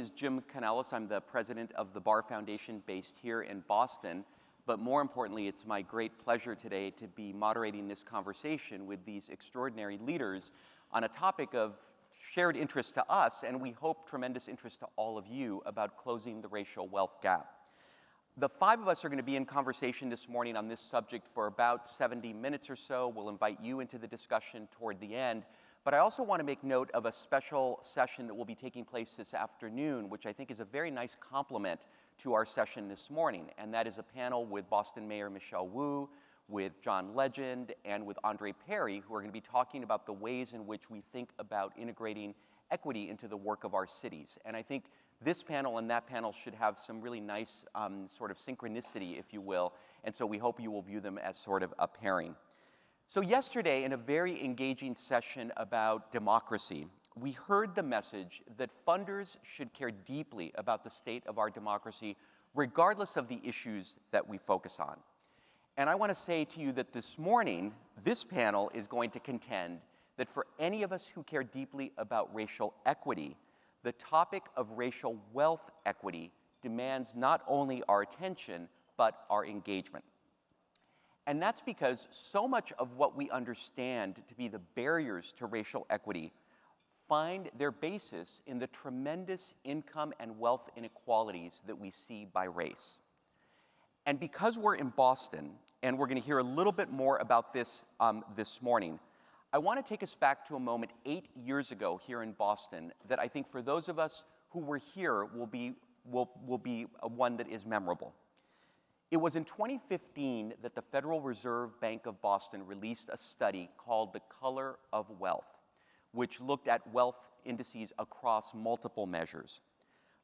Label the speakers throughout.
Speaker 1: is Jim Canales. I'm the president of the Barr Foundation based here in Boston. But more importantly, it's my great pleasure today to be moderating this conversation with these extraordinary leaders on a topic of shared interest to us, and we hope tremendous interest to all of you, about closing the racial wealth gap. The five of us are going to be in conversation this morning on this subject for about 70 minutes or so. We'll invite you into the discussion toward the end. But I also want to make note of a special session that will be taking place this afternoon, which I think is a very nice complement to our session this morning. And that is a panel with Boston Mayor Michelle Wu, with John Legend, and with Andre Perry, who are going to be talking about the ways in which we think about integrating equity into the work of our cities. And I think this panel and that panel should have some really nice sort of synchronicity, if you will. And so we hope you will view them as sort of a pairing. So yesterday, in a very engaging session about democracy, we heard the message that funders should care deeply about the state of our democracy, regardless of the issues that we focus on. And I want to say to you that this morning, this panel is going to contend that for any of us who care deeply about racial equity, the topic of racial wealth equity demands not only our attention, but our engagement. And that's because so much of what we understand to be the barriers to racial equity find their basis in the tremendous income and wealth inequalities that we see by race. And because we're in Boston, and we're going to hear a little bit more about this this morning, I want to take us back to a moment 8 years ago here in Boston that I think for those of us who were here will be one that is memorable. It was in 2015 that the Federal Reserve Bank of Boston released a study called The Color of Wealth, which looked at wealth indices across multiple measures.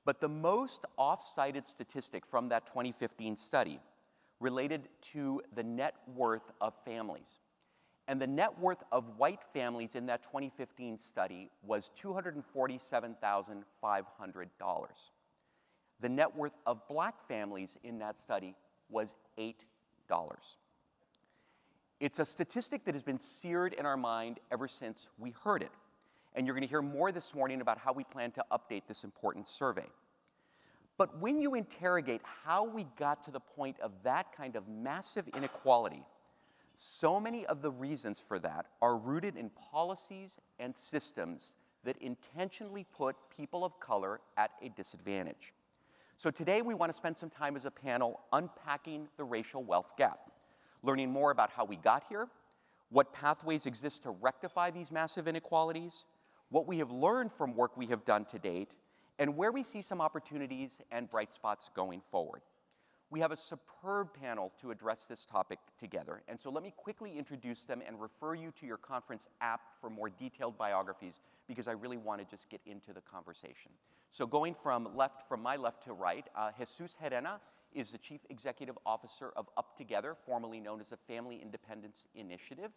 Speaker 1: But the most oft-cited statistic from that 2015 study related to the net worth of families. And the net worth of white families in that 2015 study was $247,500. The net worth of black families in that study was $8. It's a statistic that has been seared in our mind ever since we heard it. And you're going to hear more this morning about how we plan to update this important survey. But when you interrogate how we got to the point of that kind of massive inequality, so many of the reasons for that are rooted in policies and systems that intentionally put people of color at a disadvantage. So today we want to spend some time as a panel unpacking the racial wealth gap, learning more about how we got here, what pathways exist to rectify these massive inequalities, what we have learned from work we have done to date, and where we see some opportunities and bright spots going forward. We have a superb panel to address this topic together, and so let me quickly introduce them and refer you to your conference app for more detailed biographies, because I really want to just get into the conversation. So going from my left to right, Jesús Gerena is the Chief Executive Officer of UpTogether, formerly known as the Family Independence Initiative.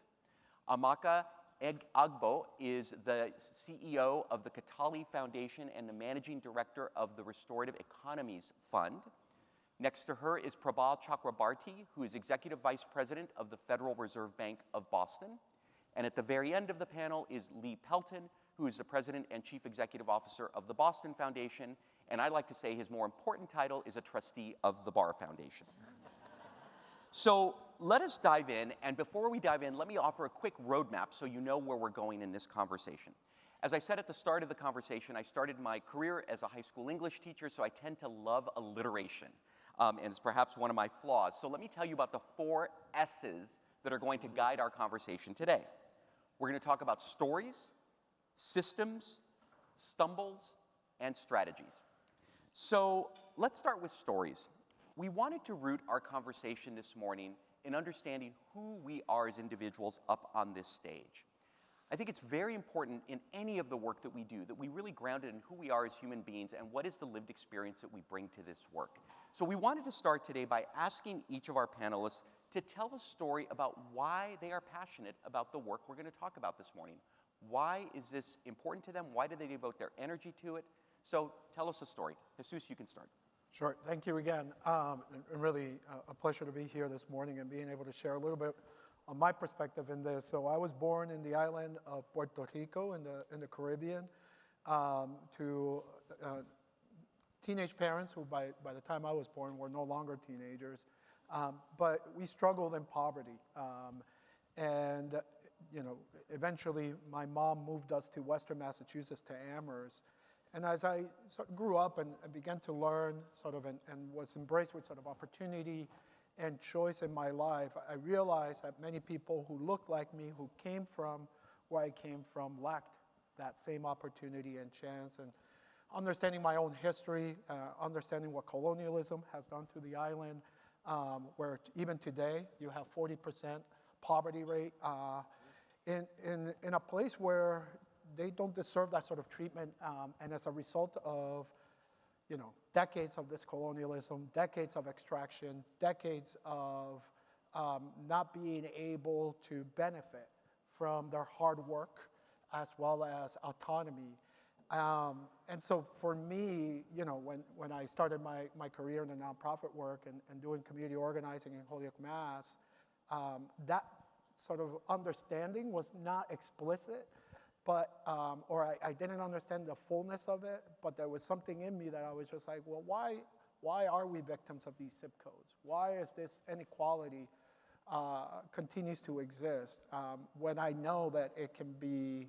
Speaker 1: Nwamaka Agbo is the CEO of the Kataly Foundation and the Managing Director of the Restorative Economies Fund. Next to her is Prabal Chakrabarti, who is Executive Vice President of the Federal Reserve Bank of Boston. And at the very end of the panel is Pelton, who is the President and Chief Executive Officer of the Boston Foundation. And I like to say his more important title is a trustee of the Barr Foundation. So let us dive in, and before we dive in, let me offer a quick roadmap so you know where we're going in this conversation. As I said at the start of the conversation, I started my career as a high school English teacher, so I tend to love alliteration, and it's perhaps one of my flaws. So let me tell you about the 4 S's that are going to guide our conversation today. We're going to talk about stories, systems, stumbles, and strategies. So let's start with stories. We wanted to root our conversation this morning in understanding who we are as individuals up on this stage. I think it's very important in any of the work that we do that we really ground it in who we are as human beings and what is the lived experience that we bring to this work. So we wanted to start today by asking each of our panelists to tell a story about why they are passionate about the work we're going to talk about this morning. Why is this important to them? Why do they devote their energy to it? So tell us a story. Jesús, you can start.
Speaker 2: Sure. Thank you again. Really a pleasure to be here this morning and being able to share a little bit on my perspective in this. So I was born in the island of Puerto Rico in the Caribbean to teenage parents who by the time I was born were no longer teenagers, but we struggled in poverty. And eventually my mom moved us to Western Massachusetts to Amherst. And as I grew up and began to learn and was embraced with opportunity and choice in my life, I realized that many people who looked like me, who came from where I came from, lacked that same opportunity and chance. And understanding my own history, understanding what colonialism has done to the island, where even today you have 40% poverty rate in a place where they don't deserve that sort of treatment, and as a result of decades of this colonialism, decades of extraction, decades of not being able to benefit from their hard work as well as autonomy. And so for me, when I started my career in the nonprofit work and doing community organizing in Holyoke, Mass, that sort of understanding was not explicit, but, or I didn't understand the fullness of it, but there was something in me that I was just like, well, why are we victims of these zip codes? Why is this inequality continues to exist when I know that it can be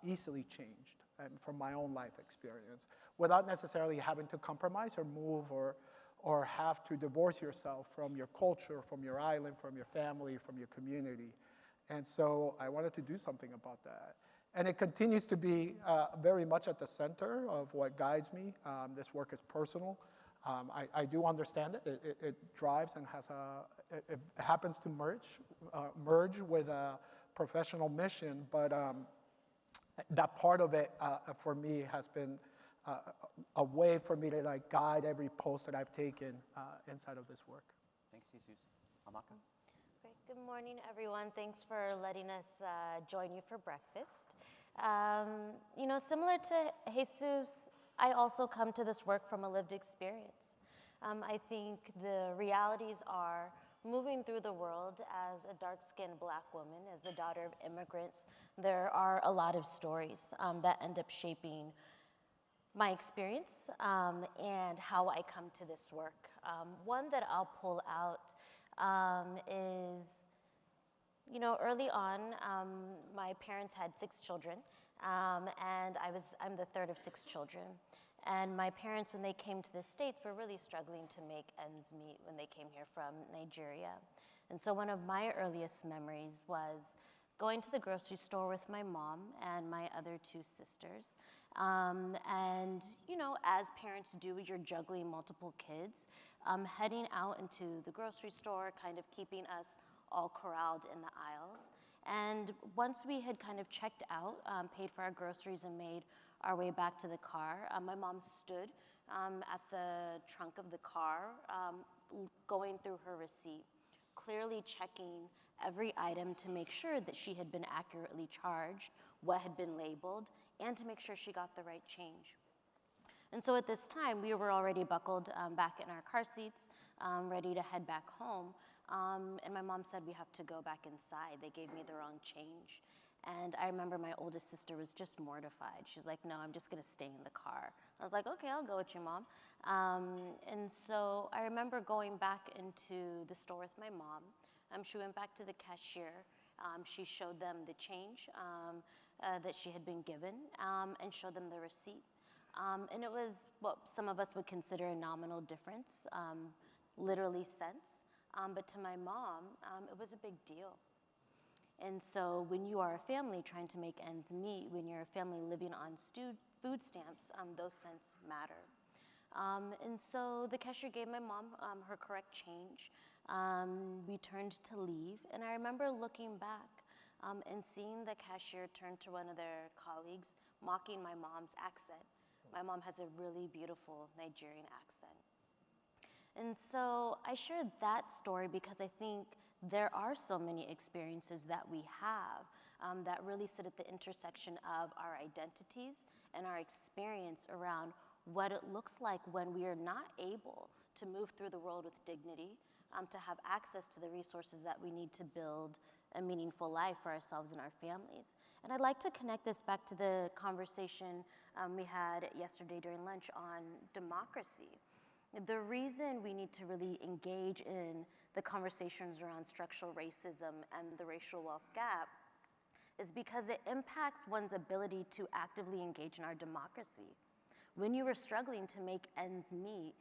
Speaker 2: easily changed, and from my own life experience, without necessarily having to compromise or move or have to divorce yourself from your culture, from your island, from your family, from your community. And so I wanted to do something about that. And it continues to be very much at the center of what guides me. This work is personal. I do understand it. It drives and it happens to merge with a professional mission, but that part of it for me has been a way for me to guide every post that I've taken inside of this work.
Speaker 1: Thanks, Jesús. Nwamaka?
Speaker 3: Great. Good morning, everyone. Thanks for letting us join you for breakfast. Similar to Jesús, I also come to this work from a lived experience. I think the realities are moving through the world as a dark-skinned Black woman, as the daughter of immigrants. There are a lot of stories that end up shaping my experience and how I come to this work. One that I'll pull out is, early on, my parents had 6 children, and I'm the third of 6 children. And my parents, when they came to the States, were really struggling to make ends meet when they came here from Nigeria. And so one of my earliest memories was going to the grocery store with my mom and my other 2 sisters. And, as parents do, you're juggling multiple kids, heading out into the grocery store, kind of keeping us all corralled in the aisles. And once we had kind of checked out, paid for our groceries and made our way back to the car, my mom stood at the trunk of the car, going through her receipt, clearly checking every item to make sure that she had been accurately charged, what had been labeled, and to make sure she got the right change. And so at this time, we were already buckled back in our car seats, ready to head back home. And my mom said, we have to go back inside. They gave me the wrong change. And I remember my oldest sister was just mortified. She's like, no, I'm just gonna stay in the car. I was like, okay, I'll go with you, Mom. And so I remember going back into the store with my mom. She went back to the cashier. She showed them the change that she had been given and showed them the receipt. And it was what some of us would consider a nominal difference, literally cents. But to my mom, it was a big deal. And so when you are a family trying to make ends meet, when you're a family living on food stamps, those cents matter. And so the cashier gave my mom her correct change. We turned to leave, and I remember looking back and seeing the cashier turn to one of their colleagues, mocking my mom's accent. My mom has a really beautiful Nigerian accent. And so I shared that story because I think there are so many experiences that we have that really sit at the intersection of our identities and our experience around what it looks like when we are not able to move through the world with dignity, to have access to the resources that we need to build a meaningful life for ourselves and our families. And I'd like to connect this back to the conversation we had yesterday during lunch on democracy. The reason we need to really engage in the conversations around structural racism and the racial wealth gap is because it impacts one's ability to actively engage in our democracy. When you are struggling to make ends meet,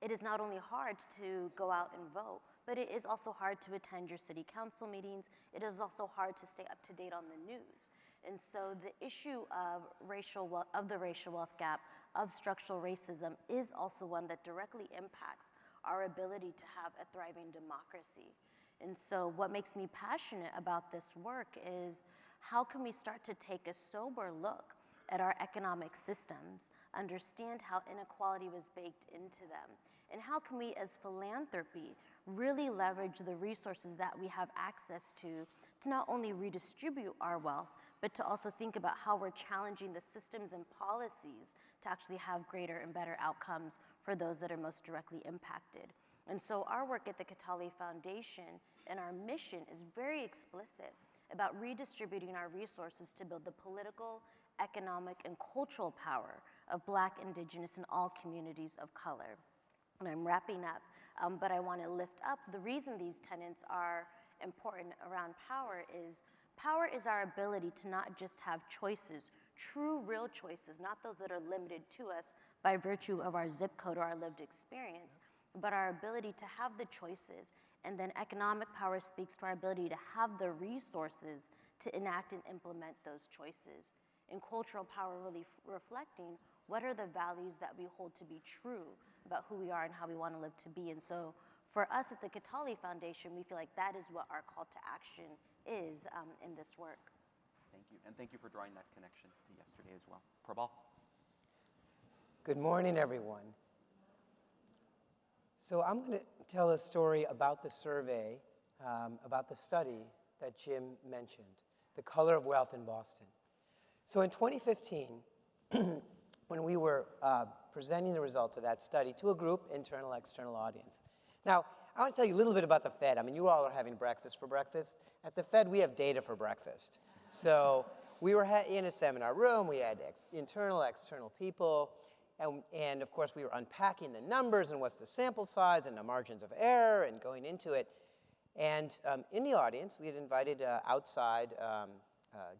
Speaker 3: it is not only hard to go out and vote, but it is also hard to attend your city council meetings. It is also hard to stay up to date on the news. And so the issue of the racial wealth gap, of structural racism, is also one that directly impacts our ability to have a thriving democracy. And so what makes me passionate about this work is how can we start to take a sober look at our economic systems, understand how inequality was baked into them, and how can we as philanthropy really leverage the resources that we have access to not only redistribute our wealth, but to also think about how we're challenging the systems and policies to actually have greater and better outcomes for those that are most directly impacted. And so our work at the Kataly Foundation and our mission is very explicit about redistributing our resources to build the political, economic, and cultural power of Black, Indigenous, and all communities of color. And I'm wrapping up, but I want to lift up the reason these tenets are important around power is our ability to not just have choices, true, real choices, not those that are limited to us by virtue of our zip code or our lived experience, but our ability to have the choices. And then economic power speaks to our ability to have the resources to enact and implement those choices. And cultural power really reflecting what are the values that we hold to be true about who we are and how we want to live to be. And so for us at the Kataly Foundation, we feel like that is what our call to action is in this work.
Speaker 1: Thank you, and thank you for drawing that connection to yesterday as well. Prabal?
Speaker 4: Good morning, everyone. So I'm going to tell a story about the survey, about the study that Jim mentioned, The Color of Wealth in Boston. So in 2015, when we were presenting the results of that study to a group, internal, external audience. Now, I want to tell you a little bit about the Fed. I mean, you all are having breakfast for breakfast. At the Fed, we have data for breakfast. So we were in a seminar room. We had internal, external people. And of course, we were unpacking the numbers and what's the sample size and the margins of error and going into it. And in the audience, we had invited outside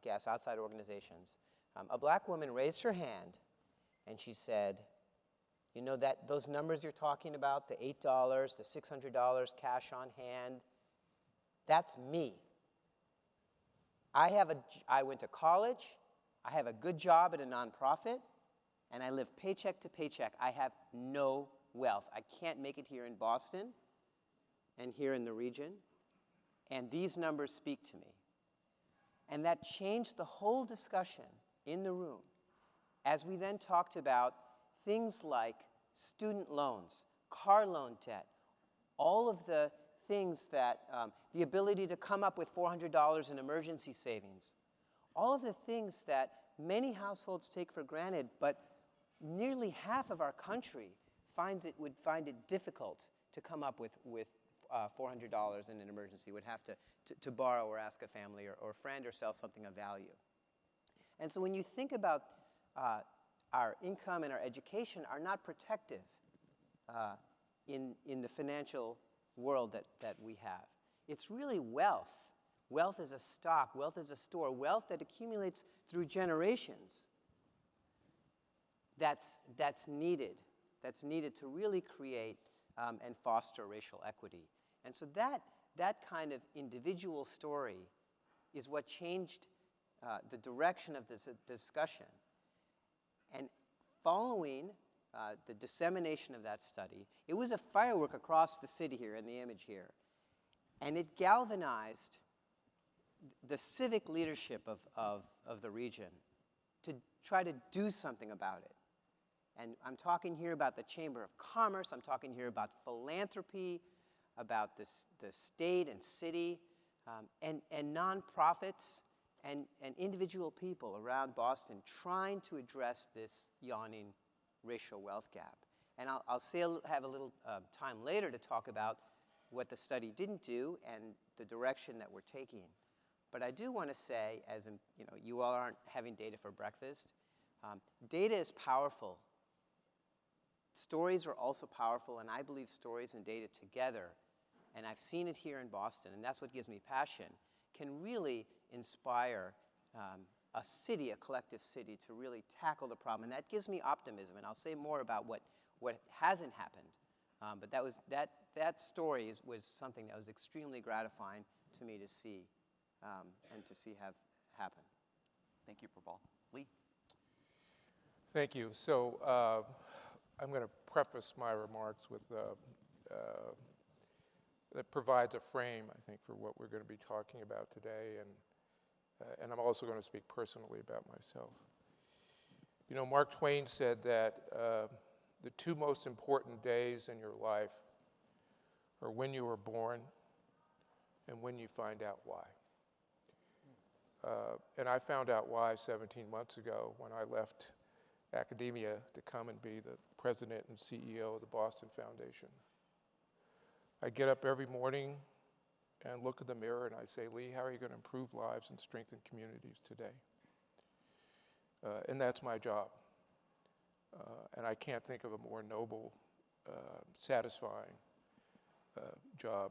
Speaker 4: guests, outside organizations. A Black woman raised her hand, and she said, you know, those numbers you're talking about, the $8, the $600 cash on hand, that's me. I went to college, I have a good job at a nonprofit, and I live paycheck to paycheck. I have no wealth. I can't make it here in Boston and here in the region, and these numbers speak to me. And that changed the whole discussion in the room as we then talked about things like student loans, car loan debt, all of the things that, the ability to come up with $400 in emergency savings, all of the things that many households take for granted, but nearly half of our country would find it difficult to come up with $400 in an emergency, would have to borrow or ask a family or a friend or sell something of value. And so when you think about our income and our education are not protective in the financial world that we have. It's really wealth. Wealth is a stock. Wealth is a store. Wealth that accumulates through generations that's needed to really create and foster racial equity. And so that kind of individual story is what changed the direction of this discussion. And following the dissemination of that study, it was a firework across the city here in the image here. And it galvanized the civic leadership of the region to try to do something about it. And I'm talking here about the Chamber of Commerce. I'm talking here about philanthropy, about the state and city, and nonprofits and individual people around Boston trying to address this yawning racial wealth gap. And I'll have a little time later to talk about what the study didn't do and the direction that we're taking. But I do want to say, as in, you all aren't having data for breakfast, data is powerful. Stories are also powerful, and I believe stories and data together, and I've seen it here in Boston, and that's what gives me passion, can really inspire a city, a collective city, to really tackle the problem. And that gives me optimism, and I'll say more about what hasn't happened. But that story was something that was extremely gratifying to me to see, and to see have happen.
Speaker 1: Thank you, Prabal. Lee?
Speaker 5: Thank you. So I'm going to preface my remarks with that provides a frame, I think, for what we're going to be talking about today, and I'm also going to speak personally about myself. Mark Twain said that the two most important days in your life are when you were born and when you find out why. And I found out why 17 months ago when I left academia to come and be the president and CEO of the Boston Foundation. I get up every morning and look in the mirror and I say, Lee, how are you going to improve lives and strengthen communities today? And that's my job. And I can't think of a more noble, satisfying job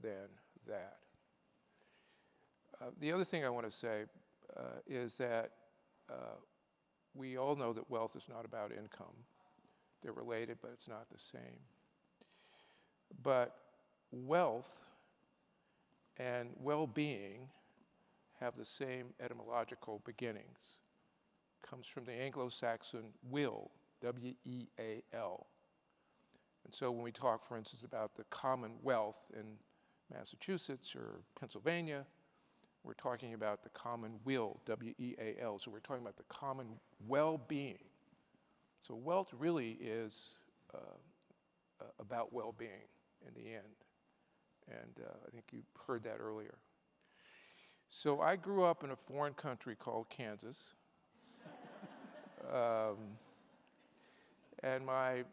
Speaker 5: than that. The other thing I want to say is that we all know that wealth is not about income. They're related, but it's not the same. But wealth and well-being have the same etymological beginnings. Comes from the Anglo-Saxon will, W-E-A-L. And so when we talk, for instance, about the Commonwealth in Massachusetts or Pennsylvania, we're talking about the common will, W-E-A-L. So we're talking about the common well-being. So wealth really is about well-being in the end. And I think you heard that earlier. So I grew up in a foreign country called Kansas. And my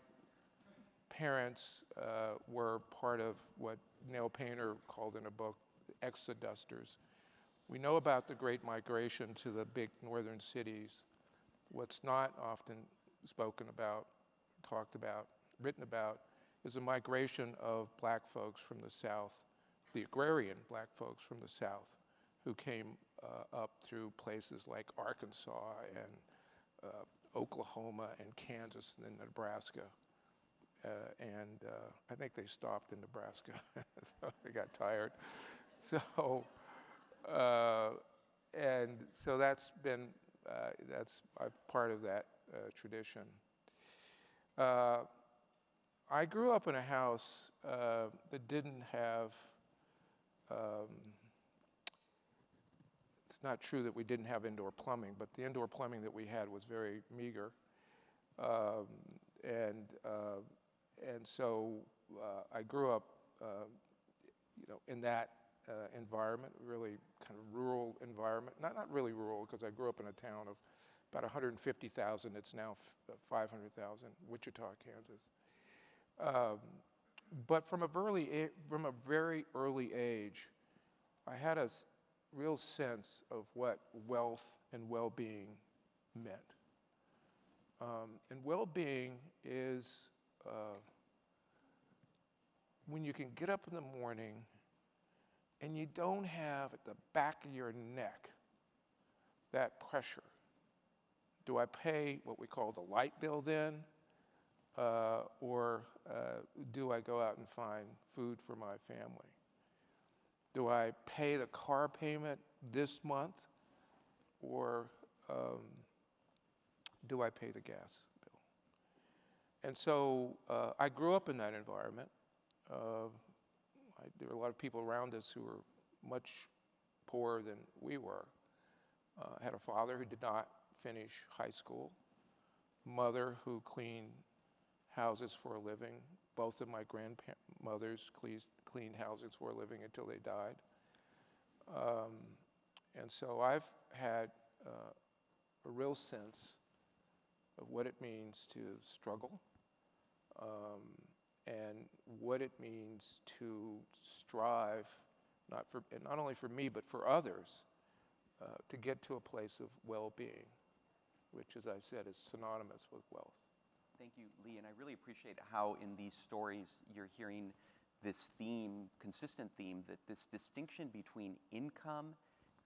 Speaker 5: parents were part of what Neil Painter called in a book, exodusters. We know about the Great Migration to the big northern cities. What's not often spoken about, talked about, written about, is a migration of black folks from the South, the agrarian black folks from the South, who came up through places like Arkansas and Oklahoma and Kansas and then Nebraska. And I think they stopped in Nebraska, so they got tired. So, and so that's been, I'm part of that tradition. I grew up in a house that didn't have, it's not true that we didn't have indoor plumbing, but the indoor plumbing that we had was very meager. And so I grew up, in that environment, really kind of rural environment. Not really rural, because I grew up in a town of about 150,000. It's now 500,000, Wichita, Kansas. But from a very early age, I had a real sense of what wealth and well-being meant. And well-being is when you can get up in the morning and you don't have at the back of your neck that pressure. Do I pay what we call the light bill then? Or do I go out and find food for my family? Do I pay the car payment this month? Or do I pay the gas bill? And so I grew up in that environment. There were a lot of people around us who were much poorer than we were. I had a father who did not finish high school, mother who cleaned houses for a living. Both of my grandmothers cleaned houses for a living until they died. And so I've had a real sense of what it means to struggle and what it means to strive, not only for me, but for others, to get to a place of well-being, which, as I said, is synonymous with wealth.
Speaker 1: Thank you, Lee, and I really appreciate how in these stories you're hearing this theme, consistent theme, that this distinction between income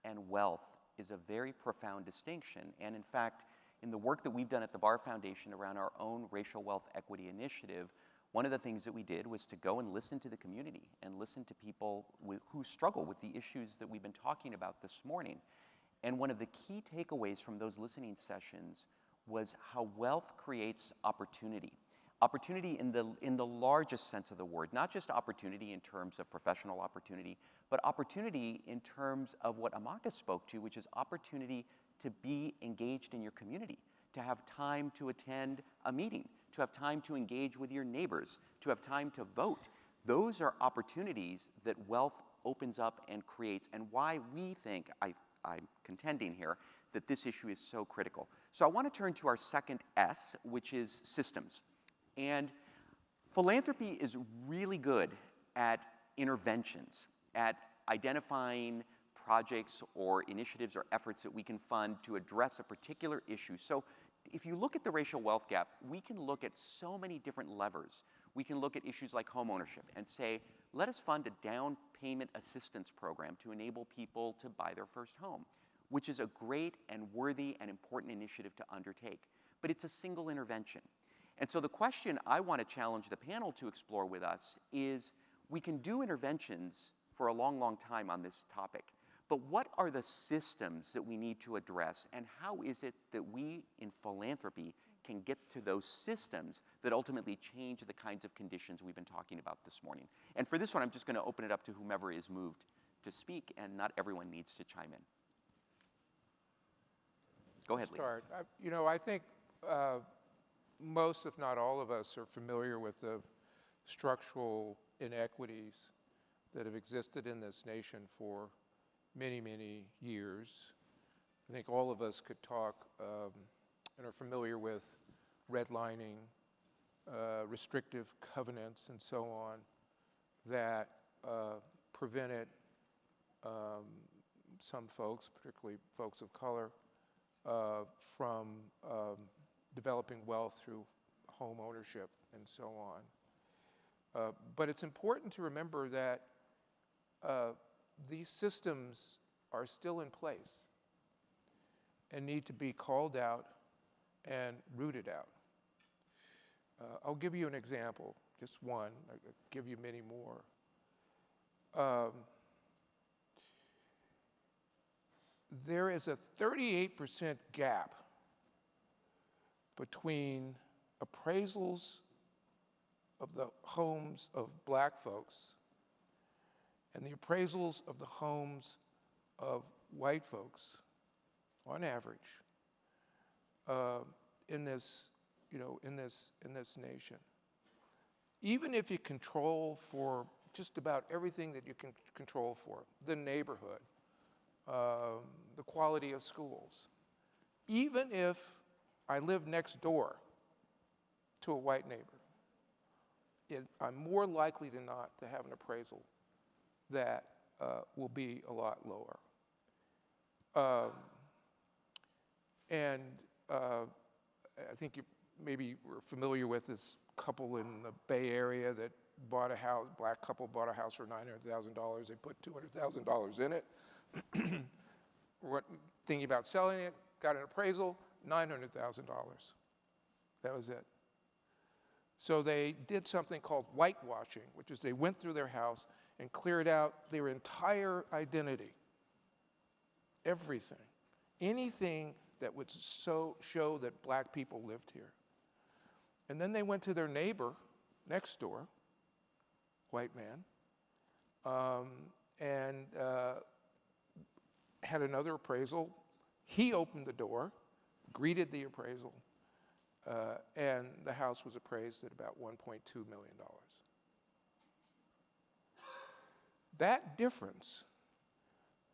Speaker 1: and wealth is a very profound distinction. And in fact, in the work that we've done at the Barr Foundation around our own racial wealth equity initiative, one of the things that we did was to go and listen to the community and listen to people who struggle with the issues that we've been talking about this morning. And one of the key takeaways from those listening sessions was how wealth creates opportunity. Opportunity in the largest sense of the word, not just opportunity in terms of professional opportunity, but opportunity in terms of what Nwamaka spoke to, which is opportunity to be engaged in your community, to have time to attend a meeting, to have time to engage with your neighbors, to have time to vote. Those are opportunities that wealth opens up and creates, and why we think, I'm contending here, that this issue is so critical. So I want to turn to our second S, which is systems. And philanthropy is really good at interventions, at identifying projects or initiatives or efforts that we can fund to address a particular issue. So if you look at the racial wealth gap, we can look at so many different levers. We can look at issues like home ownership and say, let us fund a down payment assistance program to enable people to buy their first home, which is a great and worthy and important initiative to undertake. But it's a single intervention. And so the question I want to challenge the panel to explore with us is, we can do interventions for a long, long time on this topic, but what are the systems that we need to address, and how is it that we in philanthropy can get to those systems that ultimately change the kinds of conditions we've been talking about this morning? And for this one, I'm just going to open it up to whomever is moved to speak, and not everyone needs to chime in. Go ahead, Lee.
Speaker 5: Start. I think most, if not all of us, are familiar with the structural inequities that have existed in this nation for many, many years. I think all of us could talk and are familiar with redlining, restrictive covenants, and so on, that prevented some folks, particularly folks of color, from developing wealth through home ownership and so on. But it's important to remember that these systems are still in place and need to be called out and rooted out. I'll give you an example, just one. I'll give you many more. There is a 38% gap between appraisals of the homes of black folks and the appraisals of the homes of white folks, on average, in this nation. Even if you control for just about everything that you can control for, the neighborhood, the quality of schools, even if I live next door to a white neighbor, I'm more likely than not to have an appraisal that will be a lot lower. I think you maybe were familiar with this couple in the Bay Area that bought a house, black couple bought a house for $900,000. They put $200,000 in it. We're thinking about selling it, got an appraisal, $900,000. That was it. So they did something called whitewashing, which is they went through their house and cleared out their entire identity, everything, anything that would show that black people lived here. And then they went to their neighbor next door, white man, and had another appraisal. He opened the door, greeted the appraisal, and the house was appraised at about $1.2 million. That difference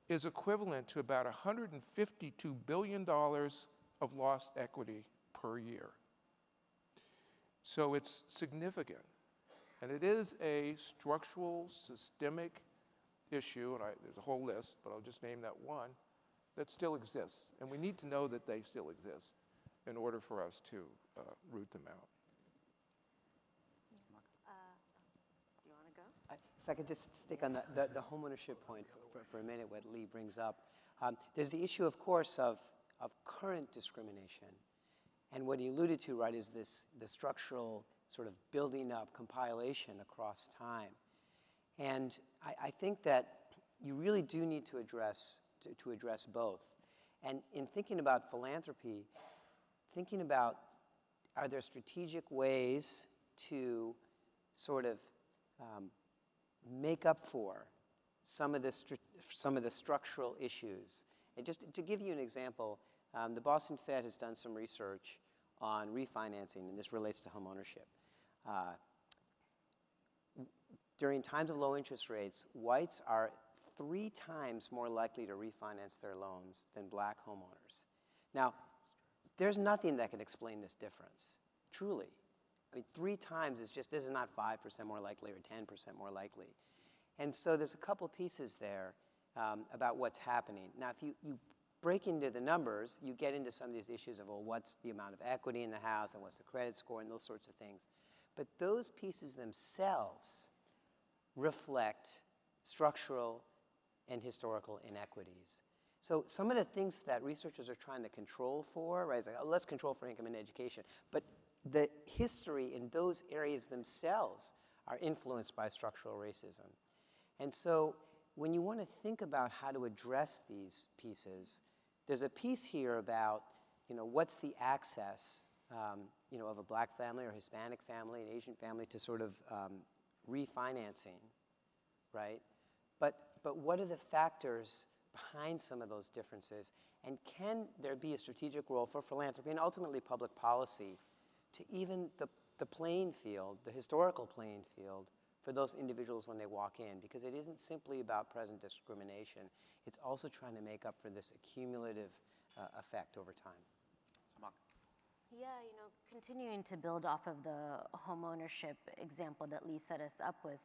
Speaker 5: is equivalent to about $152 billion of lost equity per year. So it's significant. And it is a structural, systemic issue, and there's a whole list, but I'll just name that one, that still exists. And we need to know that they still exist in order for us to root them out.
Speaker 3: Do you want to go?
Speaker 4: If I could just stick on the homeownership point for a minute, what Lee brings up. There's the issue, of course, of current discrimination. And what he alluded to, right, is the structural sort of building up, compilation across time. And I think that you really do need to address both. And in thinking about philanthropy, thinking about, are there strategic ways to sort of make up for some of the structural issues? And just to give you an example, the Boston Fed has done some research on refinancing, and this relates to home ownership. During times of low interest rates, whites are 3 times more likely to refinance their loans than black homeowners. Now, there's nothing that can explain this difference, truly. I mean, 3 times is just, this is not 5% more likely or 10% more likely. And so there's a couple pieces there about what's happening. Now, if you break into the numbers, you get into some of these issues of, well, what's the amount of equity in the house and what's the credit score and those sorts of things. But those pieces themselves reflect structural and historical inequities. So some of the things that researchers are trying to control for, right, is like, oh, let's control for income and education. But the history in those areas themselves are influenced by structural racism. And so when you want to think about how to address these pieces, there's a piece here about, what's the access, of a black family or Hispanic family, an Asian family to sort of refinancing, right? But what are the factors behind some of those differences? And can there be a strategic role for philanthropy and ultimately public policy to even the playing field, the historical playing field, for those individuals when they walk in? Because it isn't simply about present discrimination. It's also trying to make up for this accumulative effect over time.
Speaker 3: Yeah, continuing to build off of the homeownership example that Lee set us up with,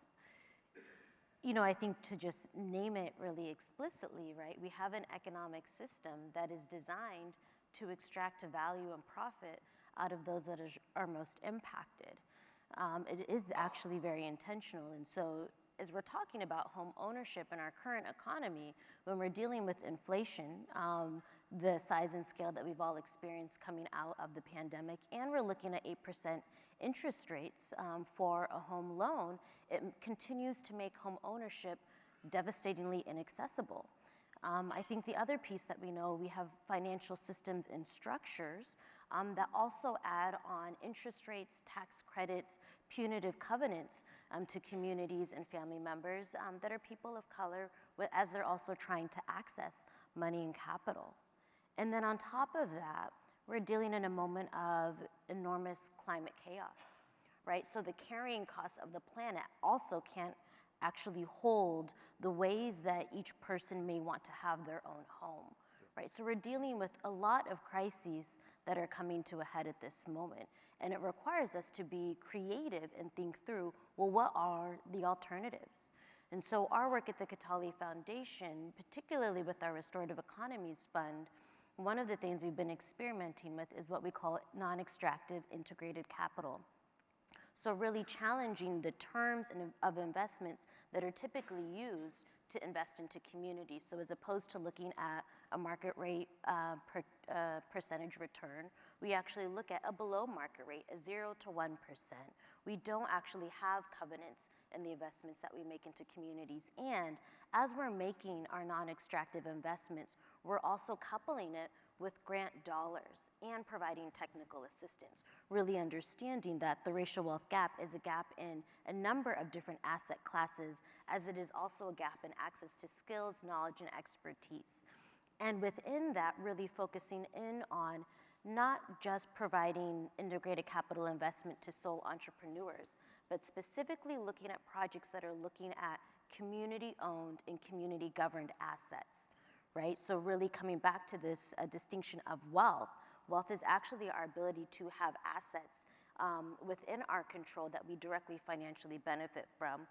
Speaker 3: I think to just name it really explicitly, right, we have an economic system that is designed to extract value and profit out of those that are most impacted. It is actually very intentional. And so as we're talking about home ownership in our current economy, when we're dealing with inflation, the size and scale that we've all experienced coming out of the pandemic, and we're looking at 8% interest rates for a home loan, it continues to make home ownership devastatingly inaccessible. I think the other piece that we know, we have financial systems and structures that also add on interest rates, tax credits, punitive covenants to communities and family members that are people of color, as they're also trying to access money and capital. And then on top of that, we're dealing in a moment of enormous climate chaos, right? So the carrying costs of the planet also can't actually hold the ways that each person may want to have their own home, right? So we're dealing with a lot of crises that are coming to a head at this moment. And it requires us to be creative and think through, well, what are the alternatives? And so our work at the Kataly Foundation, particularly with our Restorative Economies Fund, one of the things we've been experimenting with is what we call non-extractive integrated capital. So really challenging the terms of investments that are typically used to invest into communities. So as opposed to looking at a market rate percentage return, we actually look at a below market rate, a 0 to 1%. We don't actually have covenants in the investments that we make into communities. And as we're making our non-extractive investments, we're also coupling it with grant dollars and providing technical assistance, really understanding that the racial wealth gap is a gap in a number of different asset classes, as it is also a gap in access to skills, knowledge, and expertise. And within that, really focusing in on not just providing integrated capital investment to sole entrepreneurs, but specifically looking at projects that are looking at community-owned and community-governed assets. Right? So really coming back to this distinction of wealth. Wealth is actually our ability to have assets within our control that we directly financially benefit from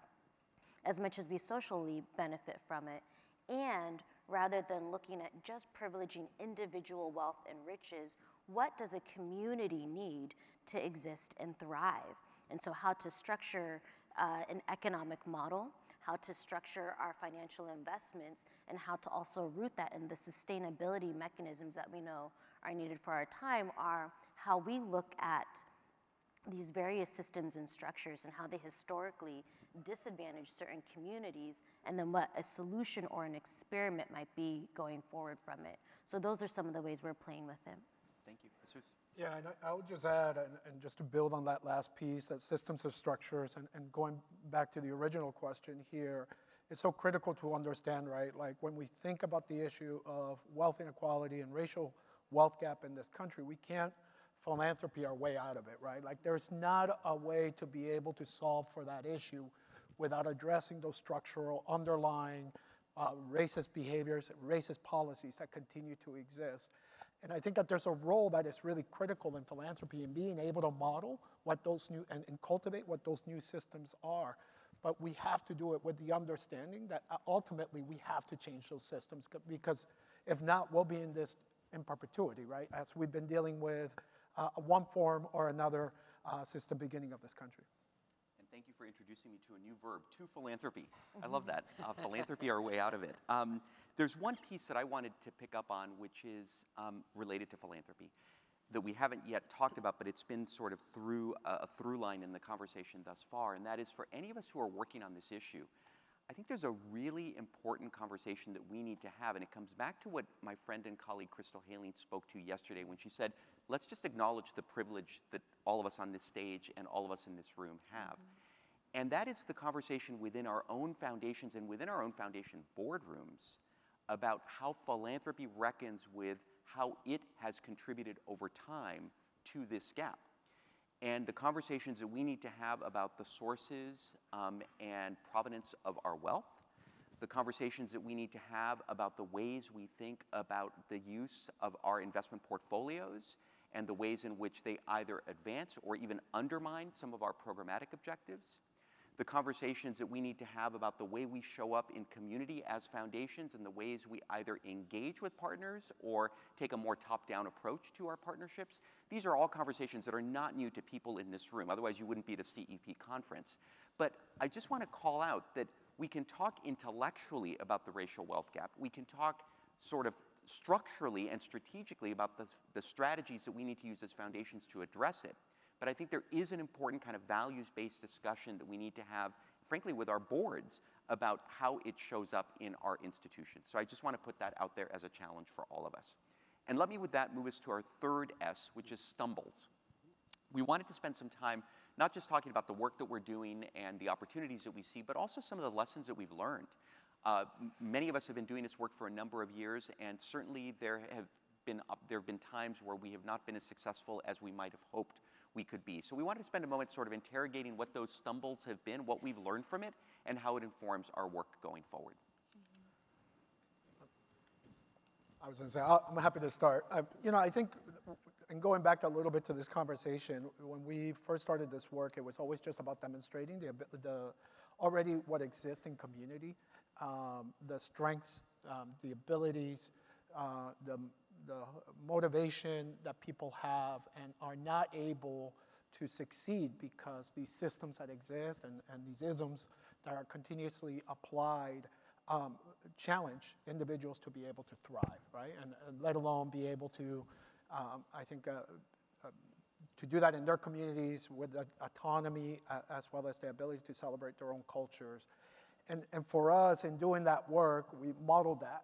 Speaker 3: as much as we socially benefit from it. And rather than looking at just privileging individual wealth and riches, what does a community need to exist and thrive? And so how to structure an economic model, how to structure our financial investments, and how to also root that in the sustainability mechanisms that we know are needed for our time are how we look at these various systems and structures and how they historically disadvantage certain communities, and then what a solution or an experiment might be going forward from it. So those are some of the ways we're playing with it.
Speaker 1: Thank you. Jesús?
Speaker 2: Yeah, and I would just add, and just to build on that last piece, that systems of structures, and going back to the original question here, it's so critical to understand, right? Like when we think about the issue of wealth inequality and racial wealth gap in this country, we can't philanthropy our way out of it, right? Like there's not a way to be able to solve for that issue without addressing those structural underlying racist behaviors, racist policies that continue to exist. And I think that there's a role that is really critical in philanthropy in being able to model what those new, and cultivate what those new systems are. But we have to do it with the understanding that ultimately we have to change those systems, because if not, we'll be in this in perpetuity, right? As we've been dealing with one form or another since the beginning of this country.
Speaker 1: And thank you for introducing me to a new verb, to philanthropy. I love that. Philanthropy, our way out of it. There's one piece that I wanted to pick up on, which is related to philanthropy, that we haven't yet talked about, but it's been sort of a through line in the conversation thus far, and that is for any of us who are working on this issue, I think there's a really important conversation that we need to have, and it comes back to what my friend and colleague Crystal Haling spoke to yesterday when she said, let's just acknowledge the privilege that all of us on this stage and all of us in this room have. Mm-hmm. And that is the conversation within our own foundations and within our own foundation boardrooms about how philanthropy reckons with how it has contributed over time to this gap. And the conversations that we need to have about the sources and provenance of our wealth, the conversations that we need to have about the ways we think about the use of our investment portfolios and the ways in which they either advance or even undermine some of our programmatic objectives, the conversations that we need to have about the way we show up in community as foundations and the ways we either engage with partners or take a more top-down approach to our partnerships. These are all conversations that are not new to people in this room. Otherwise, you wouldn't be at a CEP conference. But I just want to call out that we can talk intellectually about the racial wealth gap. We can talk sort of structurally and strategically about the strategies that we need to use as foundations to address it. But I think there is an important kind of values-based discussion that we need to have, frankly, with our boards about how it shows up in our institutions. So I just want to put that out there as a challenge for all of us. And let me, with that, move us to our third S, which is stumbles. We wanted to spend some time not just talking about the work that we're doing and the opportunities that we see, but also some of the lessons that we've learned. Many of us have been doing this work for a number of years, and certainly there have been times where we have not been as successful as we might have hoped we could be. So we wanted to spend a moment sort of interrogating what those stumbles have been, what we've learned from it, and how it informs our work going forward.
Speaker 2: I was going to say, I'm happy to start. I think, and going back a little bit to this conversation, when we first started this work, it was always just about demonstrating already what exists in community, the strengths, the abilities, the motivation that people have and are not able to succeed because these systems that exist and these isms that are continuously applied challenge individuals to be able to thrive, right? And let alone be able to, I think, to do that in their communities with autonomy as well as the ability to celebrate their own cultures. And for us, in doing that work, we modeled that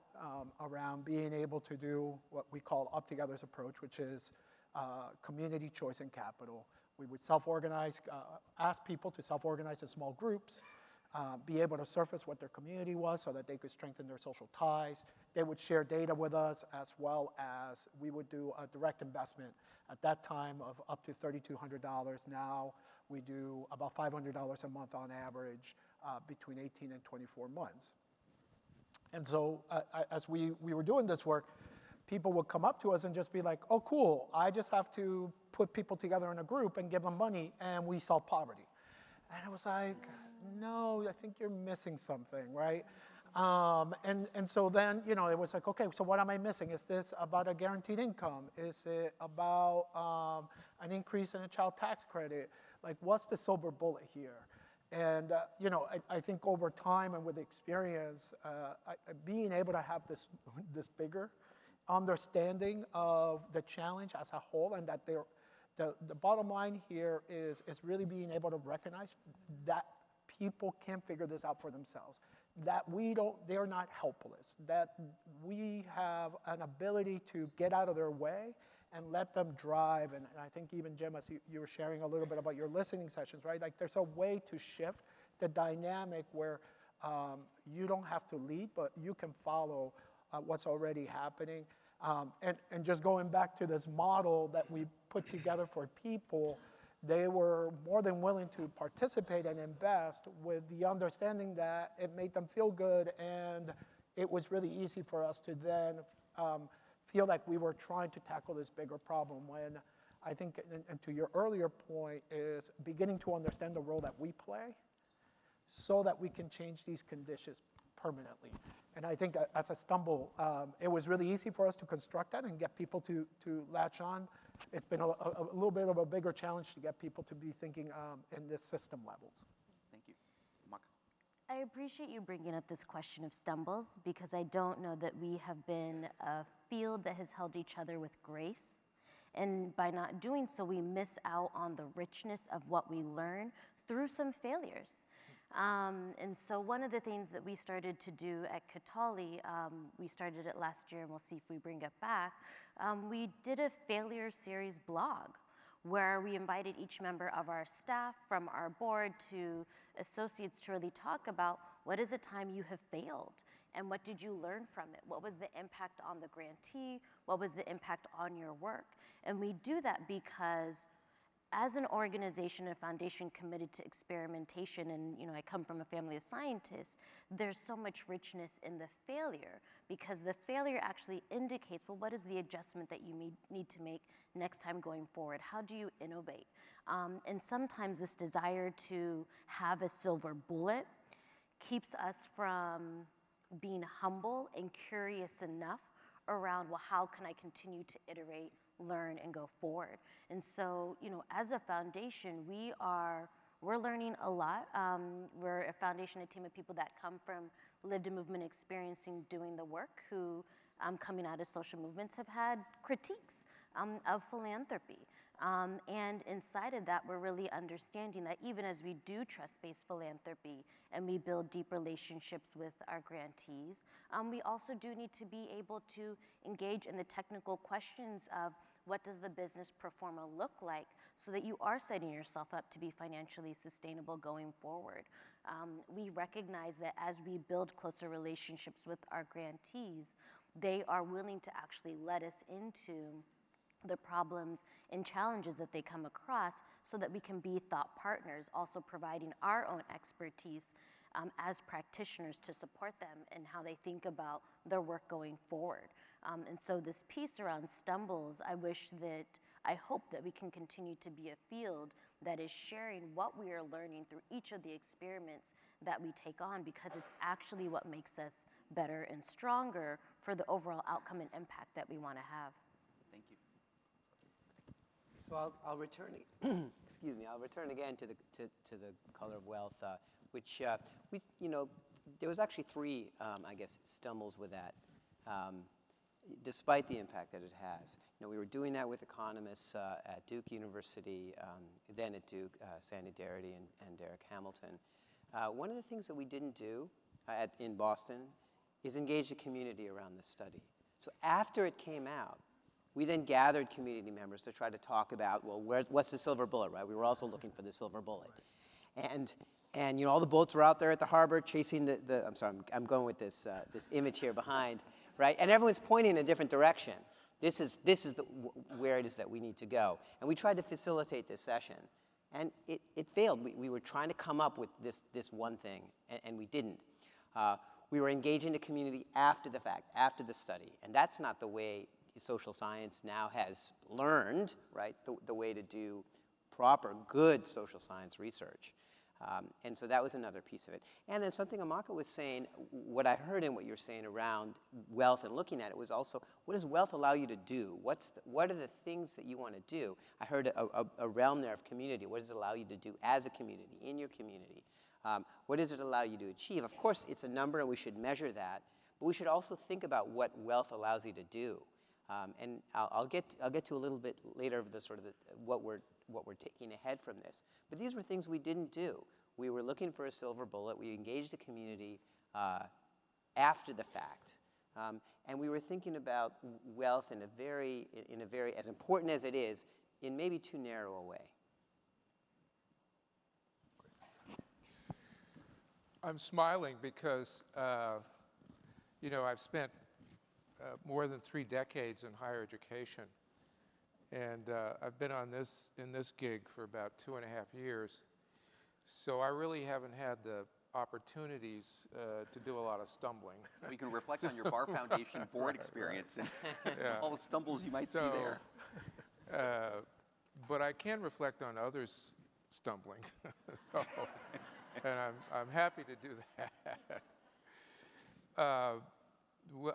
Speaker 2: around being able to do what we call UpTogether's approach, which is community choice and capital. We would self-organize, ask people to self-organize in small groups, be able to surface what their community was so that they could strengthen their social ties. They would share data with us, as well as we would do a direct investment at that time of up to $3,200. Now we do about $500 a month on average between 18 and 24 months. And so as we were doing this work, people would come up to us and just be like, oh, cool, I just have to put people together in a group and give them money and we solve poverty. And I was like, no, I think you're missing something, right? And so then, you know, it was like, okay, so what am I missing? Is this about a guaranteed income? Is it about an increase in a child tax credit? Like, what's the silver bullet here? And, you know, I think over time and with experience, being able to have this bigger understanding of the challenge as a whole, and that the bottom line here is really being able to recognize that people can figure this out for themselves, that they're not helpless, that we have an ability to get out of their way and let them drive. And I think even, Jim, as you were sharing a little bit about your listening sessions, right? Like, there's a way to shift the dynamic where you don't have to lead, but you can follow what's already happening. And just going back to this model that we put together for people, they were more than willing to participate and invest with the understanding that it made them feel good, and it was really easy for us to then feel like we were trying to tackle this bigger problem, when I think, and to your earlier point, is beginning to understand the role that we play so that we can change these conditions permanently. And I think as a stumble, it was really easy for us to construct that and get people to latch on. It's been a little bit of a bigger challenge to get people to be thinking in this system levels.
Speaker 1: Thank you. Nwamaka.
Speaker 3: I appreciate you bringing up this question of stumbles, because I don't know that we have been a field that has held each other with grace. And by not doing so, we miss out on the richness of what we learn through some failures. And so one of the things that we started to do at Kataly, we started it last year and we'll see if we bring it back, we did a failure series blog where we invited each member of our staff, from our board to associates, to really talk about what is a time you have failed and what did you learn from it? What was the impact on the grantee? What was the impact on your work? And we do that because as an organization, a foundation committed to experimentation, and I come from a family of scientists, there's so much richness in the failure, because the failure actually indicates, well, what is the adjustment that you need to make next time going forward? How do you innovate? And sometimes this desire to have a silver bullet keeps us from being humble and curious enough around, well, how can I continue to iterate, learn, and go forward? And so, as a foundation, we're learning a lot. We're a foundation, a team of people that come from lived and movement experiencing doing the work, who, coming out of social movements, have had critiques of philanthropy. And inside of that, we're really understanding that even as we do trust-based philanthropy and we build deep relationships with our grantees, we also do need to be able to engage in the technical questions of what does the business pro forma look like, so that you are setting yourself up to be financially sustainable going forward. We recognize that as we build closer relationships with our grantees, they are willing to actually let us into the problems and challenges that they come across, so that we can be thought partners, also providing our own expertise as practitioners to support them in how they think about their work going forward. And so this piece around stumbles, I hope that we can continue to be a field that is sharing what we are learning through each of the experiments that we take on, because it's actually what makes us better and stronger for the overall outcome and impact that we want to have.
Speaker 1: Thank you.
Speaker 4: So I'll return. Excuse me. I'll return again to the color of wealth, which there was actually three, stumbles with that, despite the impact that it has. We were doing that with economists at Duke University, then at Duke, Sandy Darity and Derek Hamilton. One of the things that we didn't do in Boston is engage the community around this study. So after it came out, we then gathered community members to try to talk about, well, what's the silver bullet, right? We were also looking for the silver bullet. And all the boats were out there at the harbor chasing I'm sorry, I'm going with this image here behind, right? And everyone's pointing in a different direction. This is where it is that we need to go. And we tried to facilitate this session, and it failed. We were trying to come up with this one thing, and we didn't. We were engaging the community after the fact, after the study, and that's not the way social science now has learned, right, the way to do proper, good social science research. And so that was another piece of it. And then something Nwamaka was saying, what I heard in what you're saying around wealth and looking at it was also, what does wealth allow you to do? What are the things that you want to do? I heard a realm there of community. What does it allow you to do as a community, in your community? What does it allow you to achieve? Of course, it's a number and we should measure that, but we should also think about what wealth allows you to do. And I'll get to a little bit later of the sort of what we're taking ahead from this. But these were things we didn't do. We were looking for a silver bullet. We engaged the community after the fact. And we were thinking about wealth in a very, as important as it is, in maybe too narrow a way.
Speaker 5: I'm smiling because, you know, I've spent more than 3 decades in higher education. And I've been in this gig for about 2.5 years. So I really haven't had the opportunities to do a lot of stumbling.
Speaker 1: We can reflect on your Barr Foundation board experience and all the stumbles you might see there.
Speaker 5: But I can reflect on others stumbling. And I'm happy to do that.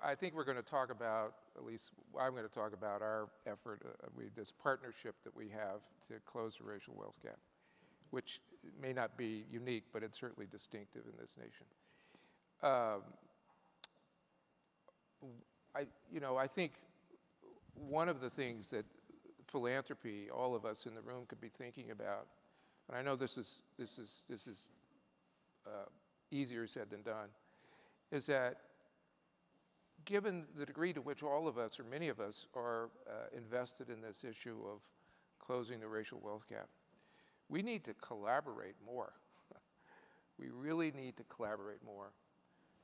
Speaker 5: I think we're going to talk about, at least I'm going to talk about our effort, this partnership that we have to close the racial wealth gap, which may not be unique, but it's certainly distinctive in this nation. I think one of the things that philanthropy, all of us in the room could be thinking about, and I know this is easier said than done, is that given the degree to which all of us, or many of us, are invested in this issue of closing the racial wealth gap, we need to collaborate more. We really need to collaborate more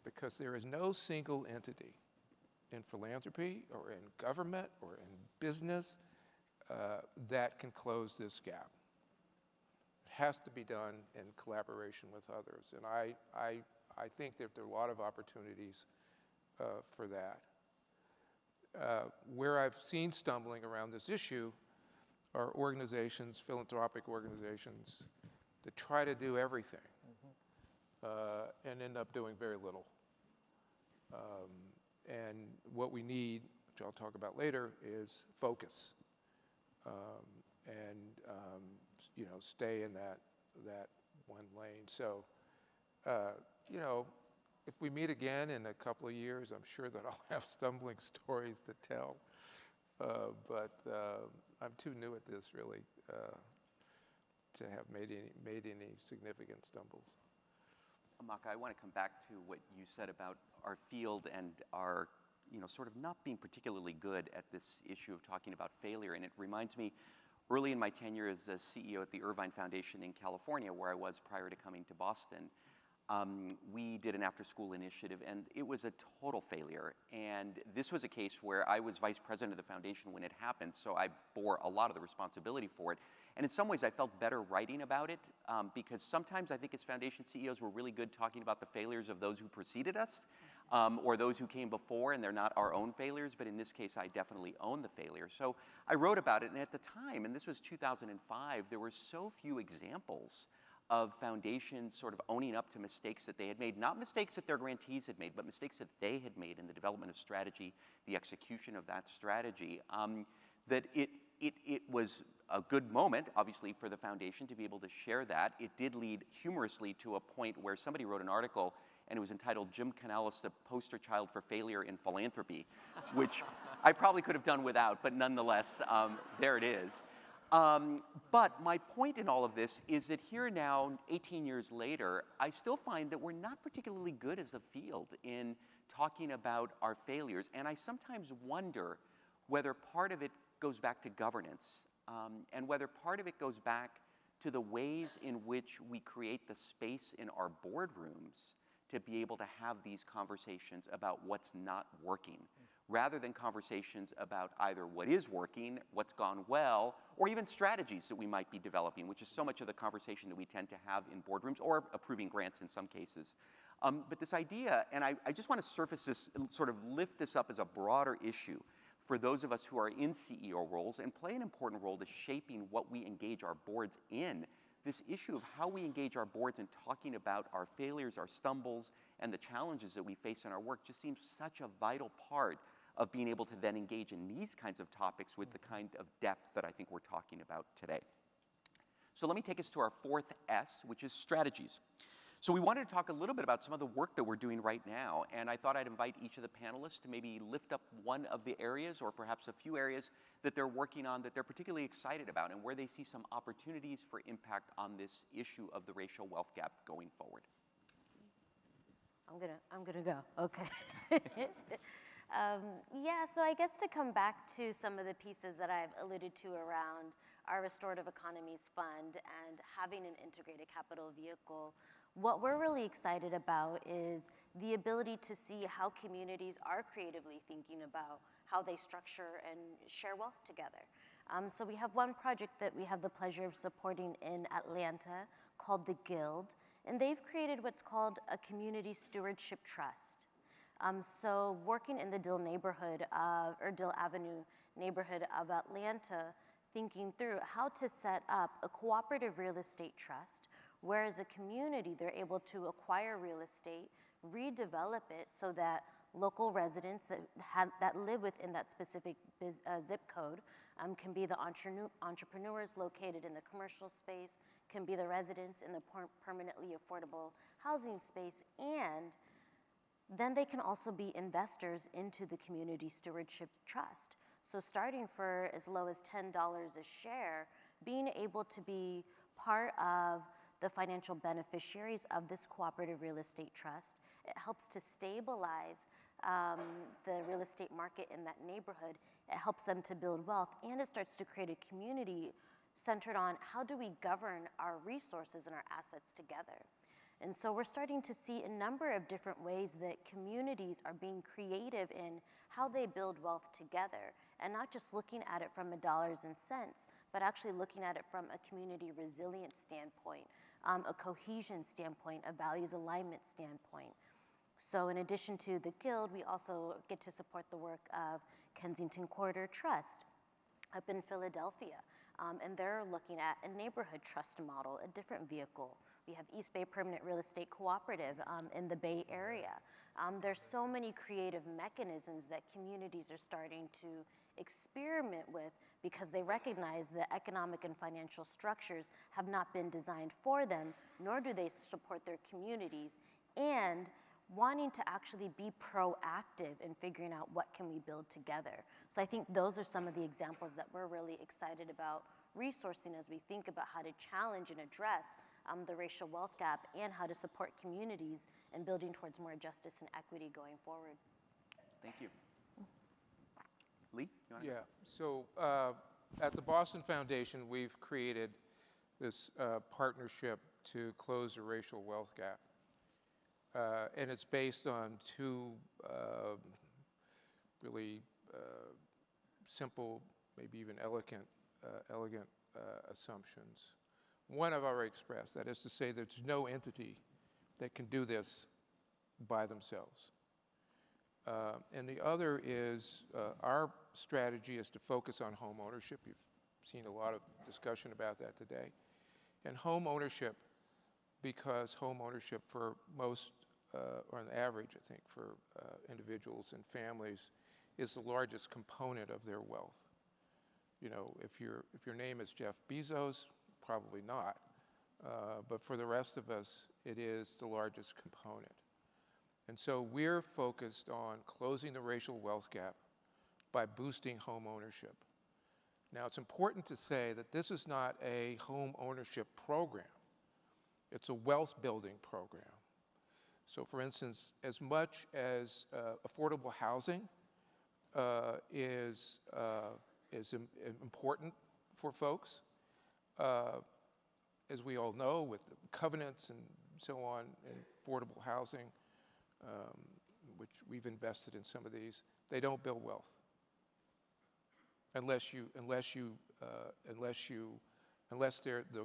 Speaker 5: because there is no single entity in philanthropy or in government or in business that can close this gap. It has to be done in collaboration with others. And I think that there are a lot of opportunities for that. Where I've seen stumbling around this issue are organizations, philanthropic organizations, that try to do everything and end up doing very little. And what we need, which I'll talk about later, is focus and stay in that one lane. So, if we meet again in a couple of years, I'm sure that I'll have stumbling stories to tell. But I'm too new at this, really, to have made any significant stumbles.
Speaker 1: Nwamaka, I want to come back to what you said about our field and our, sort of not being particularly good at this issue of talking about failure. And it reminds me, early in my tenure as a CEO at the Irvine Foundation in California, where I was prior to coming to Boston, we did an after-school initiative, and it was a total failure. And this was a case where I was vice president of the foundation when it happened, so I bore a lot of the responsibility for it. And in some ways, I felt better writing about it, because sometimes I think as foundation CEOs, we're really good talking about the failures of those who preceded us, or those who came before, and they're not our own failures. But in this case, I definitely own the failure. So I wrote about it, and at the time, and this was 2005, there were so few examples of foundations sort of owning up to mistakes that they had made, not mistakes that their grantees had made, but mistakes that they had made in the development of strategy, the execution of that strategy, that it was a good moment, obviously, for the foundation to be able to share that. It did lead humorously to a point where somebody wrote an article, and it was entitled "Jim Canales, the Poster Child for Failure in Philanthropy," which I probably could have done without, but nonetheless, there it is. But my point in all of this is that here now, 18 years later, I still find that we're not particularly good as a field in talking about our failures. And I sometimes wonder whether part of it goes back to governance, and whether part of it goes back to the ways in which we create the space in our boardrooms to be able to have these conversations about what's not working, rather than conversations about either what is working, what's gone well, or even strategies that we might be developing, which is so much of the conversation that we tend to have in boardrooms, or approving grants in some cases. But this idea, and I just want to surface this, sort of lift this up as a broader issue. for those of us who are in CEO roles and play an important role to shaping what we engage our boards in, this issue of how we engage our boards in talking about our failures, our stumbles, and the challenges that we face in our work just seems such a vital part of being able to then engage in these kinds of topics with the kind of depth that I think we're talking about today. So let me take us to our fourth S, which is strategies. So we wanted to talk a little bit about some of the work that we're doing right now, and I thought I'd invite each of the panelists to maybe lift up one of the areas or perhaps a few areas that they're working on that they're particularly excited about and where they see some opportunities for impact on this issue of the racial wealth gap going forward.
Speaker 3: I'm gonna go, okay. Yeah, so I guess to come back to some of the pieces that I've alluded to around our Restorative Economies Fund and having an integrated capital vehicle, what we're really excited about is the ability to see how communities are creatively thinking about how they structure and share wealth together. So we have one project that we have the pleasure of supporting in Atlanta called the Guild, and they've created what's called a community stewardship trust. So working in the Dill neighborhood, or Dill Avenue neighborhood of Atlanta, thinking through how to set up a cooperative real estate trust, where as a community they're able to acquire real estate, redevelop it so that local residents that live within that specific zip code can be the entrepreneurs located in the commercial space, can be the residents in the permanently affordable housing space, and then they can also be investors into the community stewardship trust. So starting for as low as $10 a share, being able to be part of the financial beneficiaries of this cooperative real estate trust, it helps to stabilize the real estate market in that neighborhood. It helps them to build wealth, and it starts to create a community centered on how do we govern our resources and our assets together. And so we're starting to see a number of different ways that communities are being creative in how they build wealth together, and not just looking at it from a dollars and cents, but actually looking at it from a community resilience standpoint, a cohesion standpoint, a values alignment standpoint. So in addition to the Guild, we also get to support the work of Kensington Corridor Trust up in Philadelphia. And they're looking at a neighborhood trust model, a different vehicle. We have East Bay Permanent Real Estate Cooperative in the Bay Area. There's so many creative mechanisms that communities are starting to experiment with because they recognize that economic and financial structures have not been designed for them, nor do they support their communities, and wanting to actually be proactive in figuring out what can we build together. So I think those are some of the examples that we're really excited about resourcing as we think about how to challenge and address the racial wealth gap and how to support communities in building towards more justice and equity going forward.
Speaker 1: Thank you. Lee, you want to?
Speaker 5: Yeah, so at the Boston Foundation, we've created this partnership to close the racial wealth gap. And it's based on two really simple, maybe even elegant assumptions. One I've already expressed, that is to say there's no entity that can do this by themselves. And the other is our strategy is to focus on home ownership. You've seen a lot of discussion about that today. And home ownership, because home ownership for most, or on average, I think, for individuals and families, is the largest component of their wealth. You know, if your name is Jeff Bezos, probably not. But for the rest of us, it is the largest component. And so we're focused on closing the racial wealth gap by boosting home ownership. Now, it's important to say that this is not a home ownership program. It's a wealth building program. So for instance, as much as affordable housing is important for folks, as we all know, with the covenants and so on in affordable housing, which we've invested in some of these, they don't build wealth unless the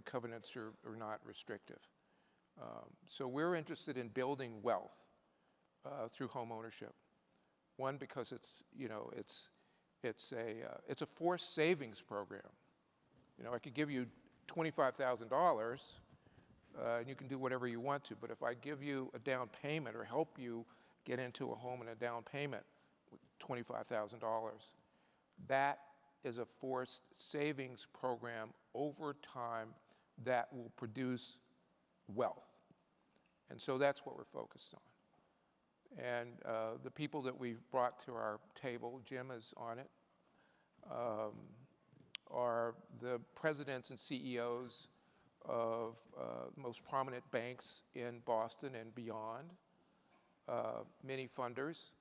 Speaker 5: covenants are not restrictive. So we're interested in building wealth through home ownership. One, because it's It's a forced savings program. You know, I could give you $25,000, and you can do whatever you want to, but if I give you a down payment or help you get into a home and a down payment with $25,000, that is a forced savings program over time that will produce wealth. And so that's what we're focused on. And the people that we've brought to our table, Jim is on it, are the presidents and CEOs of most prominent banks in Boston and beyond, many funders.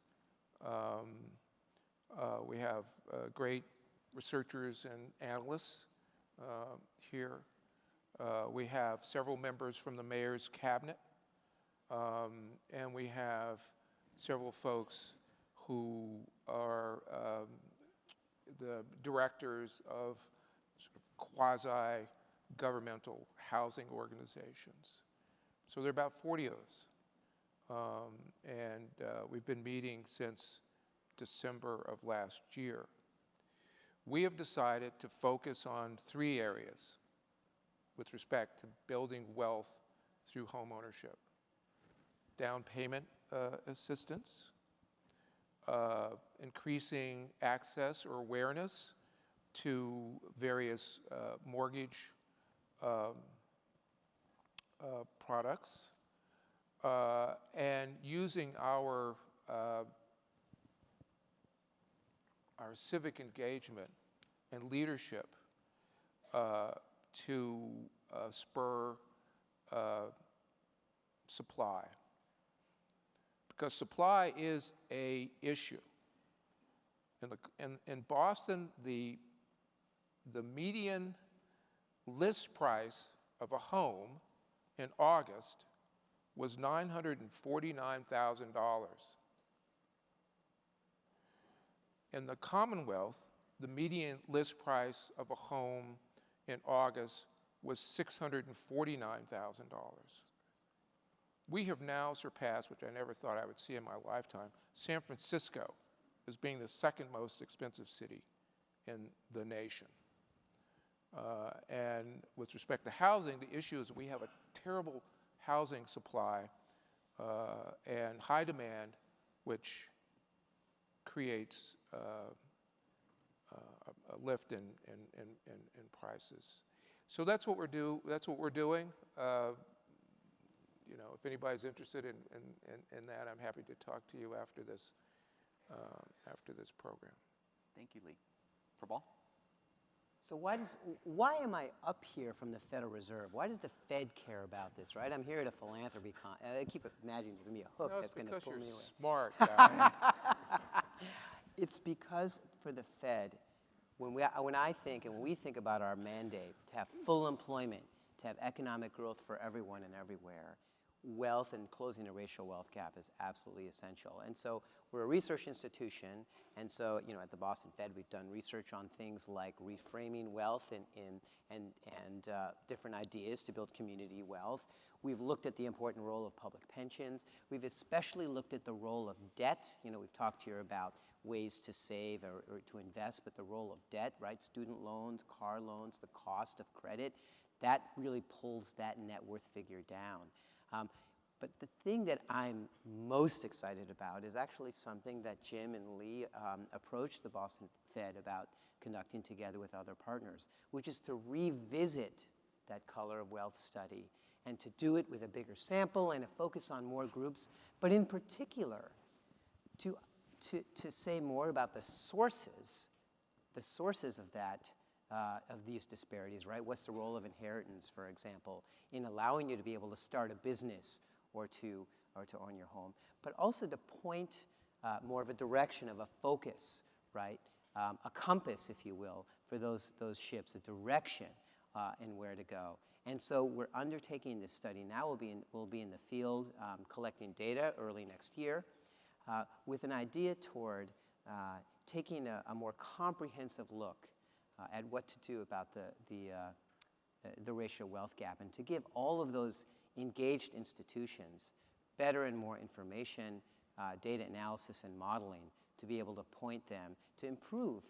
Speaker 5: We have great researchers and analysts here. We have several members from the mayor's cabinet, and we have several folks who are the directors of sort of quasi-governmental housing organizations. So there are about 40 of us. And we've been meeting since December of last year. We have decided to focus on 3 areas with respect to building wealth through home ownership. Down payment assistance, increasing access or awareness to various mortgage products, and using our civic engagement and leadership to spur supply. Because supply is an issue. In Boston, the median list price of a home in August was $949,000. In the Commonwealth, the median list price of a home in August was $649,000. We have now surpassed, which I never thought I would see in my lifetime, San Francisco as being the second most expensive city in the nation. And with respect to housing, the issue is we have a terrible housing supply and high demand, which creates a lift in prices. So that's what we're doing. You know, if anybody's interested in that, I'm happy to talk to you after this program.
Speaker 1: Thank you, Lee. Prabal?
Speaker 4: So why am I up here from the Federal Reserve? Why does the Fed care about this, right? I'm here at a philanthropy con. I keep imagining there's going to be a hook that's going to pull me away.
Speaker 5: Smart guy.
Speaker 4: It's because for the Fed, when I think and when we think about our mandate to have full employment, to have economic growth for everyone and everywhere, wealth and closing the racial wealth gap is absolutely essential. And so we're a research institution, and so at the Boston Fed we've done research on things like reframing wealth and different ideas to build community wealth. We've looked at the important role of public pensions. We've especially looked at the role of debt. We've talked here about ways to save or to invest, but the role of debt, right? Student loans, car loans, the cost of credit, that really pulls that net worth figure down. But the thing that I'm most excited about is actually something that Jim and Lee approached the Boston Fed about conducting together with other partners, which is to revisit that color of wealth study and to do it with a bigger sample and a focus on more groups, but in particular to say more about the sources of that, of these disparities, right? What's the role of inheritance, for example, in allowing you to be able to start a business or to own your home, but also to point more of a direction, of a focus, right? A compass, if you will, for those ships, a direction and where to go. And so we're undertaking this study now. We'll be in the field collecting data early next year with an idea toward taking a more comprehensive look at what to do about the racial wealth gap, and to give all of those engaged institutions better and more information, data analysis and modeling to be able to point them to improve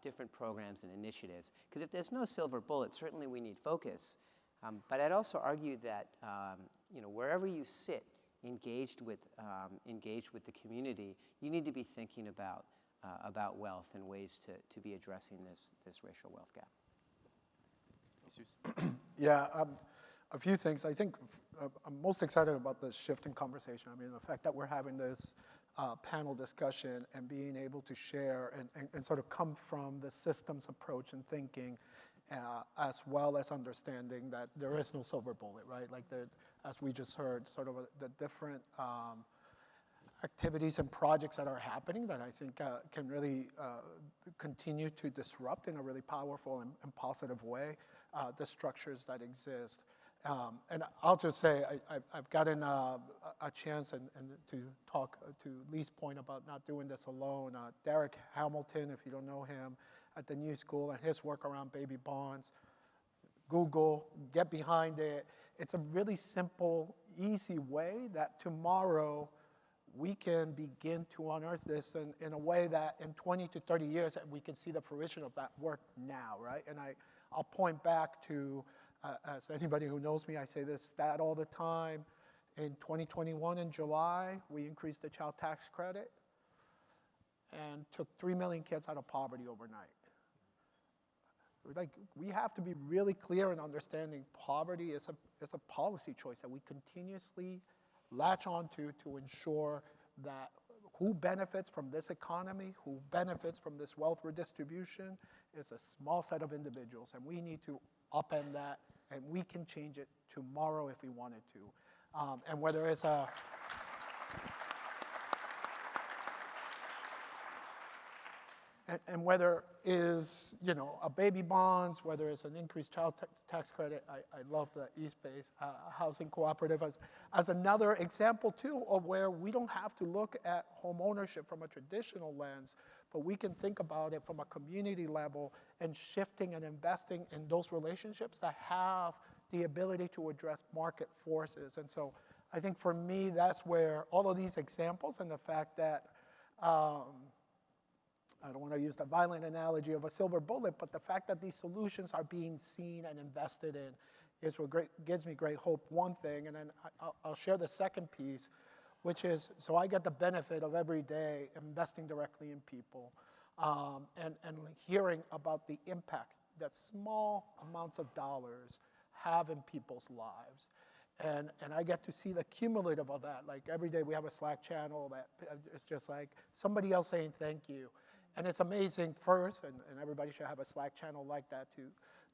Speaker 4: different programs and initiatives. Because if there's no silver bullet, certainly we need focus. But I'd also argue that wherever you sit, engaged with the community, you need to be thinking about wealth and ways to be addressing this racial wealth gap.
Speaker 1: Jesús?
Speaker 2: Yeah, a few things. I think I'm most excited about the shift in conversation. I mean, the fact that we're having this panel discussion and being able to share and sort of come from the systems approach and thinking, as well as understanding that there is no silver bullet, right? Like, as we just heard, sort of the different activities and projects that are happening that I think can really continue to disrupt in a really powerful and positive way the structures that exist. And I'll just say, I've gotten a chance and to talk to Lee's point about not doing this alone. Derek Hamilton, if you don't know him, at the New School, and his work around baby bonds. Google, get behind it. It's a really simple, easy way that tomorrow we can begin to unearth this in a way that in 20 to 30 years that we can see the fruition of that work now, right? And I'll point back to, as anybody who knows me, I say this stat all the time. In 2021, in July, we increased the child tax credit and took 3 million kids out of poverty overnight. Like, we have to be really clear in understanding poverty is a policy choice that we continuously latch onto to ensure that who benefits from this economy, who benefits from this wealth redistribution, is a small set of individuals, and we need to upend that, and we can change it tomorrow if we wanted to. And whether it's and whether is a baby bonds, whether it's an increased child tax credit, I love the East Bay Housing Cooperative as another example too of where we don't have to look at home ownership from a traditional lens, but we can think about it from a community level and shifting and investing in those relationships that have the ability to address market forces. And so I think for me, that's where all of these examples and the fact that I don't want to use the violent analogy of a silver bullet, but the fact that these solutions are being seen and invested in is what gives me great hope, one thing. And then I'll share the second piece, which is, so I get the benefit of every day investing directly in people and hearing about the impact that small amounts of dollars have in people's lives. And I get to see the cumulative of that. Like, every day we have a Slack channel that it's just like somebody else saying thank you. And it's amazing first, and everybody should have a Slack channel like that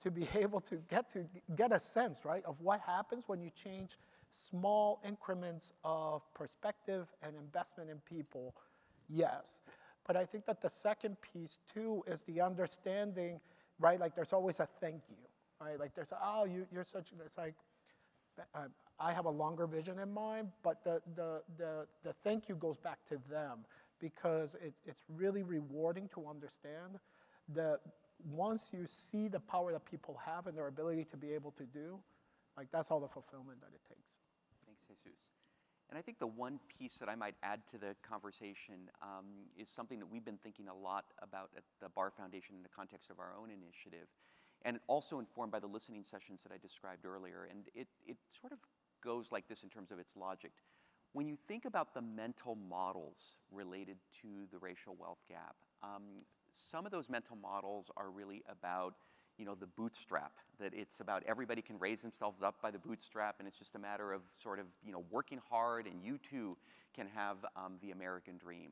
Speaker 2: to be able to get a sense, right, of what happens when you change small increments of perspective and investment in people, yes. But I think that the second piece too is the understanding, right, like there's always a thank you, right? Like there's, oh, you're such, it's like, I have a longer vision in mind, but the thank you goes back to them. Because it's really rewarding to understand that once you see the power that people have and their ability to be able to do, like, that's all the fulfillment that it takes.
Speaker 1: Thanks, Jesus. And I think the one piece that I might add to the conversation is something that we've been thinking a lot about at the Barr Foundation in the context of our own initiative, and also informed by the listening sessions that I described earlier. And it sort of goes like this in terms of its logic. When you think about the mental models related to the racial wealth gap, some of those mental models are really about, the bootstrap, that it's about everybody can raise themselves up by the bootstrap, and it's just a matter of sort of, working hard, and you too can have the American dream.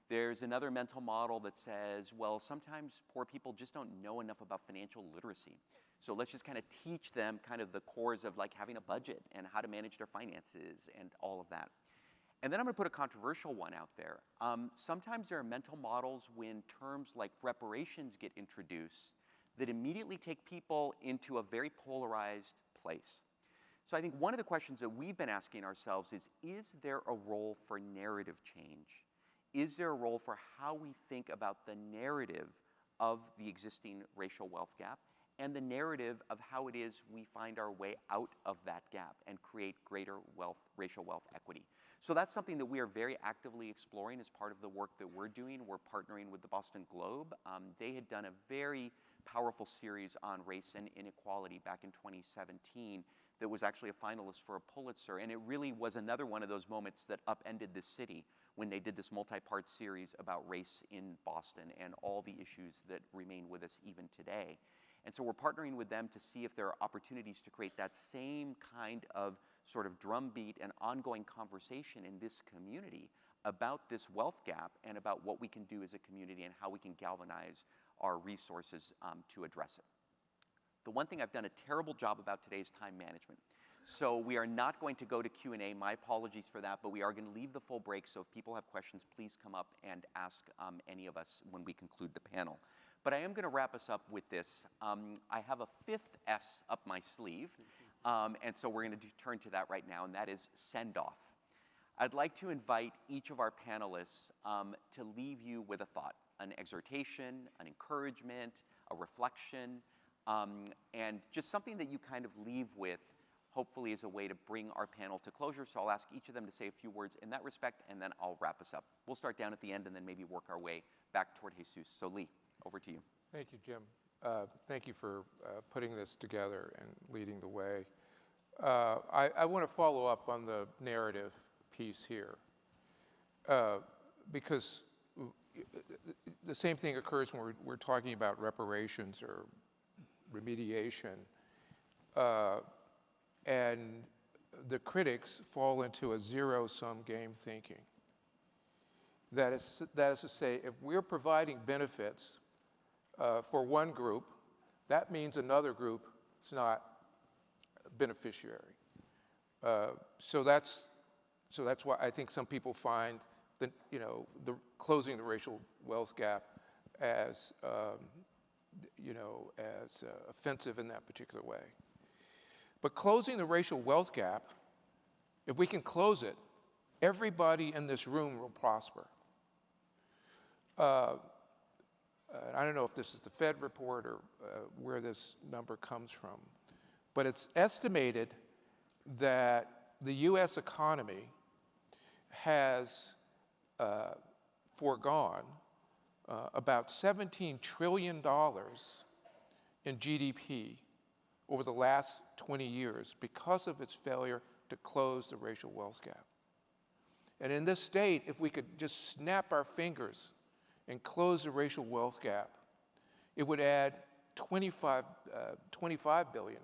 Speaker 1: There's another mental model that says, well, sometimes poor people just don't know enough about financial literacy. So let's just kind of teach them kind of the cores of like having a budget and how to manage their finances and all of that. And then I'm going to put a controversial one out there. Sometimes there are mental models when terms like reparations get introduced that immediately take people into a very polarized place. So I think one of the questions that we've been asking ourselves is there a role for narrative change? Is there a role for how we think about the narrative of the existing racial wealth gap and the narrative of how it is we find our way out of that gap and create greater racial wealth equity? So that's something that we are very actively exploring as part of the work that we're doing. We're partnering with the Boston Globe. They had done a very powerful series on race and inequality back in 2017 that was actually a finalist for a Pulitzer. And it really was another one of those moments that upended this city when they did this multi-part series about race in Boston and all the issues that remain with us even today. And so we're partnering with them to see if there are opportunities to create that same kind of sort of drumbeat and ongoing conversation in this community about this wealth gap and about what we can do as a community and how we can galvanize our resources to address it. The one thing I've done a terrible job about today is time management. So we are not going to go to Q&A. My apologies for that, but we are going to leave the full break. So if people have questions, please come up and ask any of us when we conclude the panel. But I am going to wrap us up with this. I have a fifth S up my sleeve, and so we're going to turn to that right now, and that is send-off. I'd like to invite each of our panelists to leave you with a thought, an exhortation, an encouragement, a reflection, and just something that you kind of leave with, hopefully as a way to bring our panel to closure. So I'll ask each of them to say a few words in that respect, and then I'll wrap us up. We'll start down at the end and then maybe work our way back toward Jesús. So Lee, over to you.
Speaker 5: Thank you, Jim. Thank you for putting this together and leading the way. I want to follow up on the narrative piece here, because the same thing occurs when we're talking about reparations or remediation, and the critics fall into a zero-sum game thinking. That is to say, if we're providing benefits for one group, that means another group is not a beneficiary. So that's why I think some people find that, the closing the racial wealth gap as as offensive in that particular way. But closing the racial wealth gap, if we can close it, everybody in this room will prosper. I don't know if this is the Fed report or where this number comes from, but it's estimated that the U.S. economy has foregone about $17 trillion in GDP over the last 20 years because of its failure to close the racial wealth gap. And in this state, if we could just snap our fingers and close the racial wealth gap, it would add $25 billion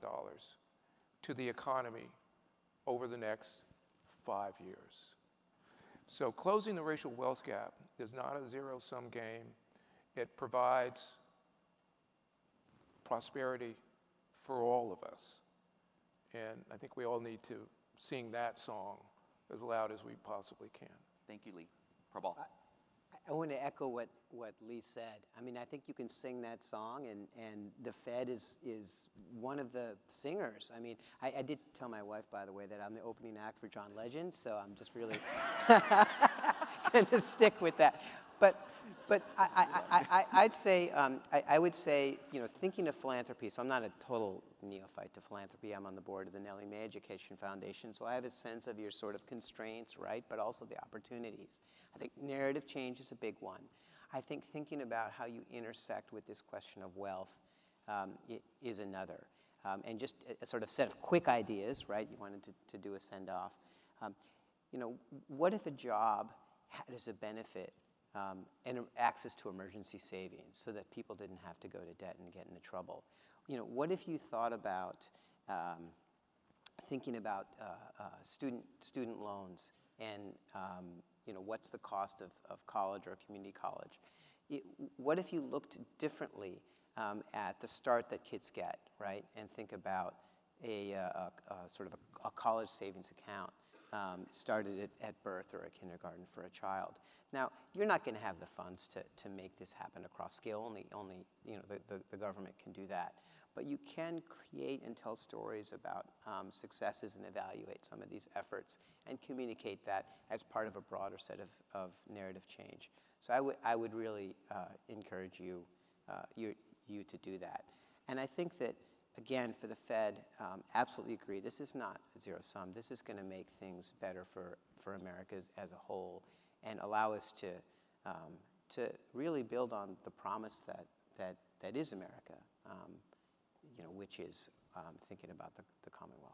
Speaker 5: to the economy over the next 5 years. So closing the racial wealth gap is not a zero-sum game. It provides prosperity for all of us. And I think we all need to sing that song as loud as we possibly can.
Speaker 1: Thank you, Lee. Prabal.
Speaker 4: I want to echo what Lee said. I mean, I think you can sing that song, and the Fed is one of the singers. I mean, I did tell my wife, by the way, that I'm the opening act for John Legend, so I'm just really going to stick with that. But I'd say, I would say, thinking of philanthropy, so I'm not a total neophyte to philanthropy. I'm on the board of the Nellie Mae Education Foundation, so I have a sense of your sort of constraints, right, but also the opportunities. I think narrative change is a big one. I think thinking about how you intersect with this question of wealth is another. And just a sort of set of quick ideas, right? You wanted to do a send-off. What if a job had as a benefit and access to emergency savings so that people didn't have to go to debt and get into trouble? What if you thought about thinking about student loans and what's the cost of college or community college? What if you looked differently at the start that kids get, right? And think about a sort of a college savings account started at birth or a kindergarten for a child. Now, you're not going to have the funds to make this happen across scale. Only the government can do that. But you can create and tell stories about successes and evaluate some of these efforts and communicate that as part of a broader set of narrative change. So I would really encourage you to do that. And I think that again, for the Fed, absolutely agree. This is not a zero sum. This is going to make things better for America as a whole, and allow us to really build on the promise that is America, which is thinking about the Commonwealth.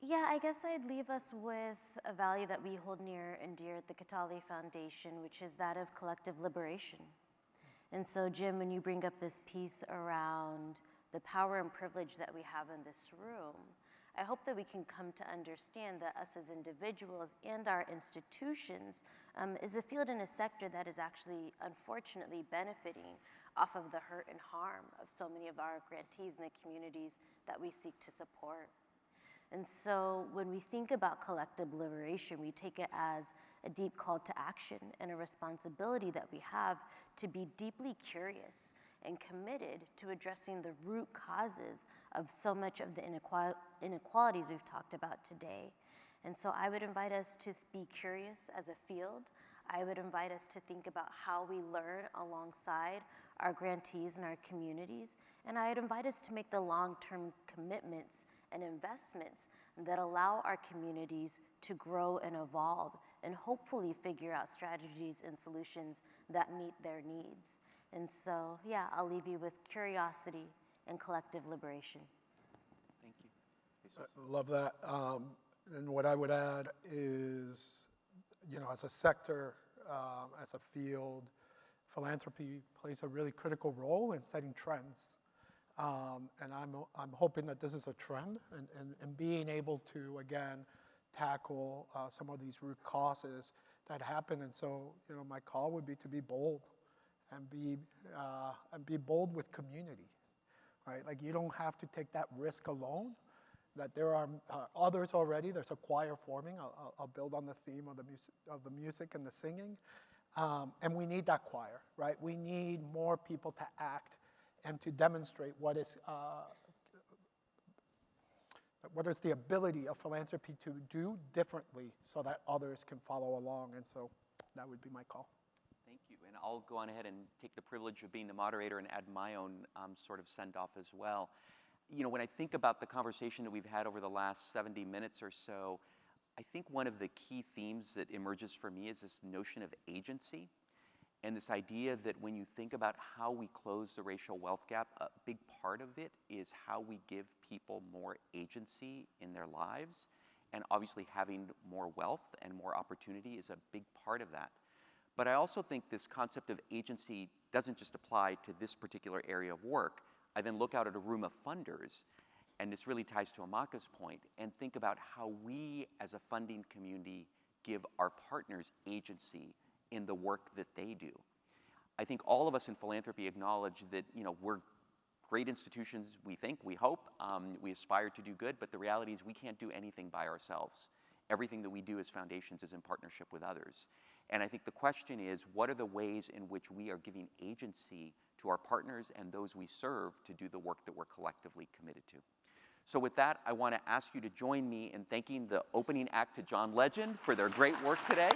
Speaker 3: Yeah, I guess I'd leave us with a value that we hold near and dear at the Kataly Foundation, which is that of collective liberation. And so, Jim, when you bring up this piece around the power and privilege that we have in this room, I hope that we can come to understand that us as individuals and our institutions is a field and a sector that is actually, unfortunately, benefiting off of the hurt and harm of so many of our grantees in the communities that we seek to support. And so when we think about collective liberation, we take it as a deep call to action and a responsibility that we have to be deeply curious and committed to addressing the root causes of so much of the inequalities we've talked about today. And so I would invite us to be curious as a field. I would invite us to think about how we learn alongside our grantees and our communities. And I'd invite us to make the long-term commitments and investments that allow our communities to grow and evolve and hopefully figure out strategies and solutions that meet their needs. And so, yeah, I'll leave you with curiosity and collective liberation.
Speaker 1: Thank you.
Speaker 2: I love that. And what I would add is, as a sector, as a field, philanthropy plays a really critical role in setting trends. And I'm hoping that this is a trend, and being able to, again, tackle some of these root causes that happen. And so, my call would be to be bold, and be bold with community, right? Like, you don't have to take that risk alone. That there are others already. There's a choir forming. I'll build on the theme of the music and the singing, and we need that choir, right? We need more people to act and to demonstrate what is the ability of philanthropy to do differently so that others can follow along. And so that would be my call.
Speaker 1: Thank you. And I'll go on ahead and take the privilege of being the moderator and add my own sort of send-off as well. When I think about the conversation that we've had over the last 70 minutes or so, I think one of the key themes that emerges for me is this notion of agency. And this idea that when you think about how we close the racial wealth gap, a big part of it is how we give people more agency in their lives. And obviously having more wealth and more opportunity is a big part of that. But I also think this concept of agency doesn't just apply to this particular area of work. I then look out at a room of funders, and this really ties to Nwamaka's point, and think about how we as a funding community give our partners agency in the work that they do. I think all of us in philanthropy acknowledge that we're great institutions, we hope, we aspire to do good, but the reality is we can't do anything by ourselves. Everything that we do as foundations is in partnership with others. And I think the question is, what are the ways in which we are giving agency to our partners and those we serve to do the work that we're collectively committed to? So with that, I want to ask you to join me in thanking the opening act to John Legend for their great work today.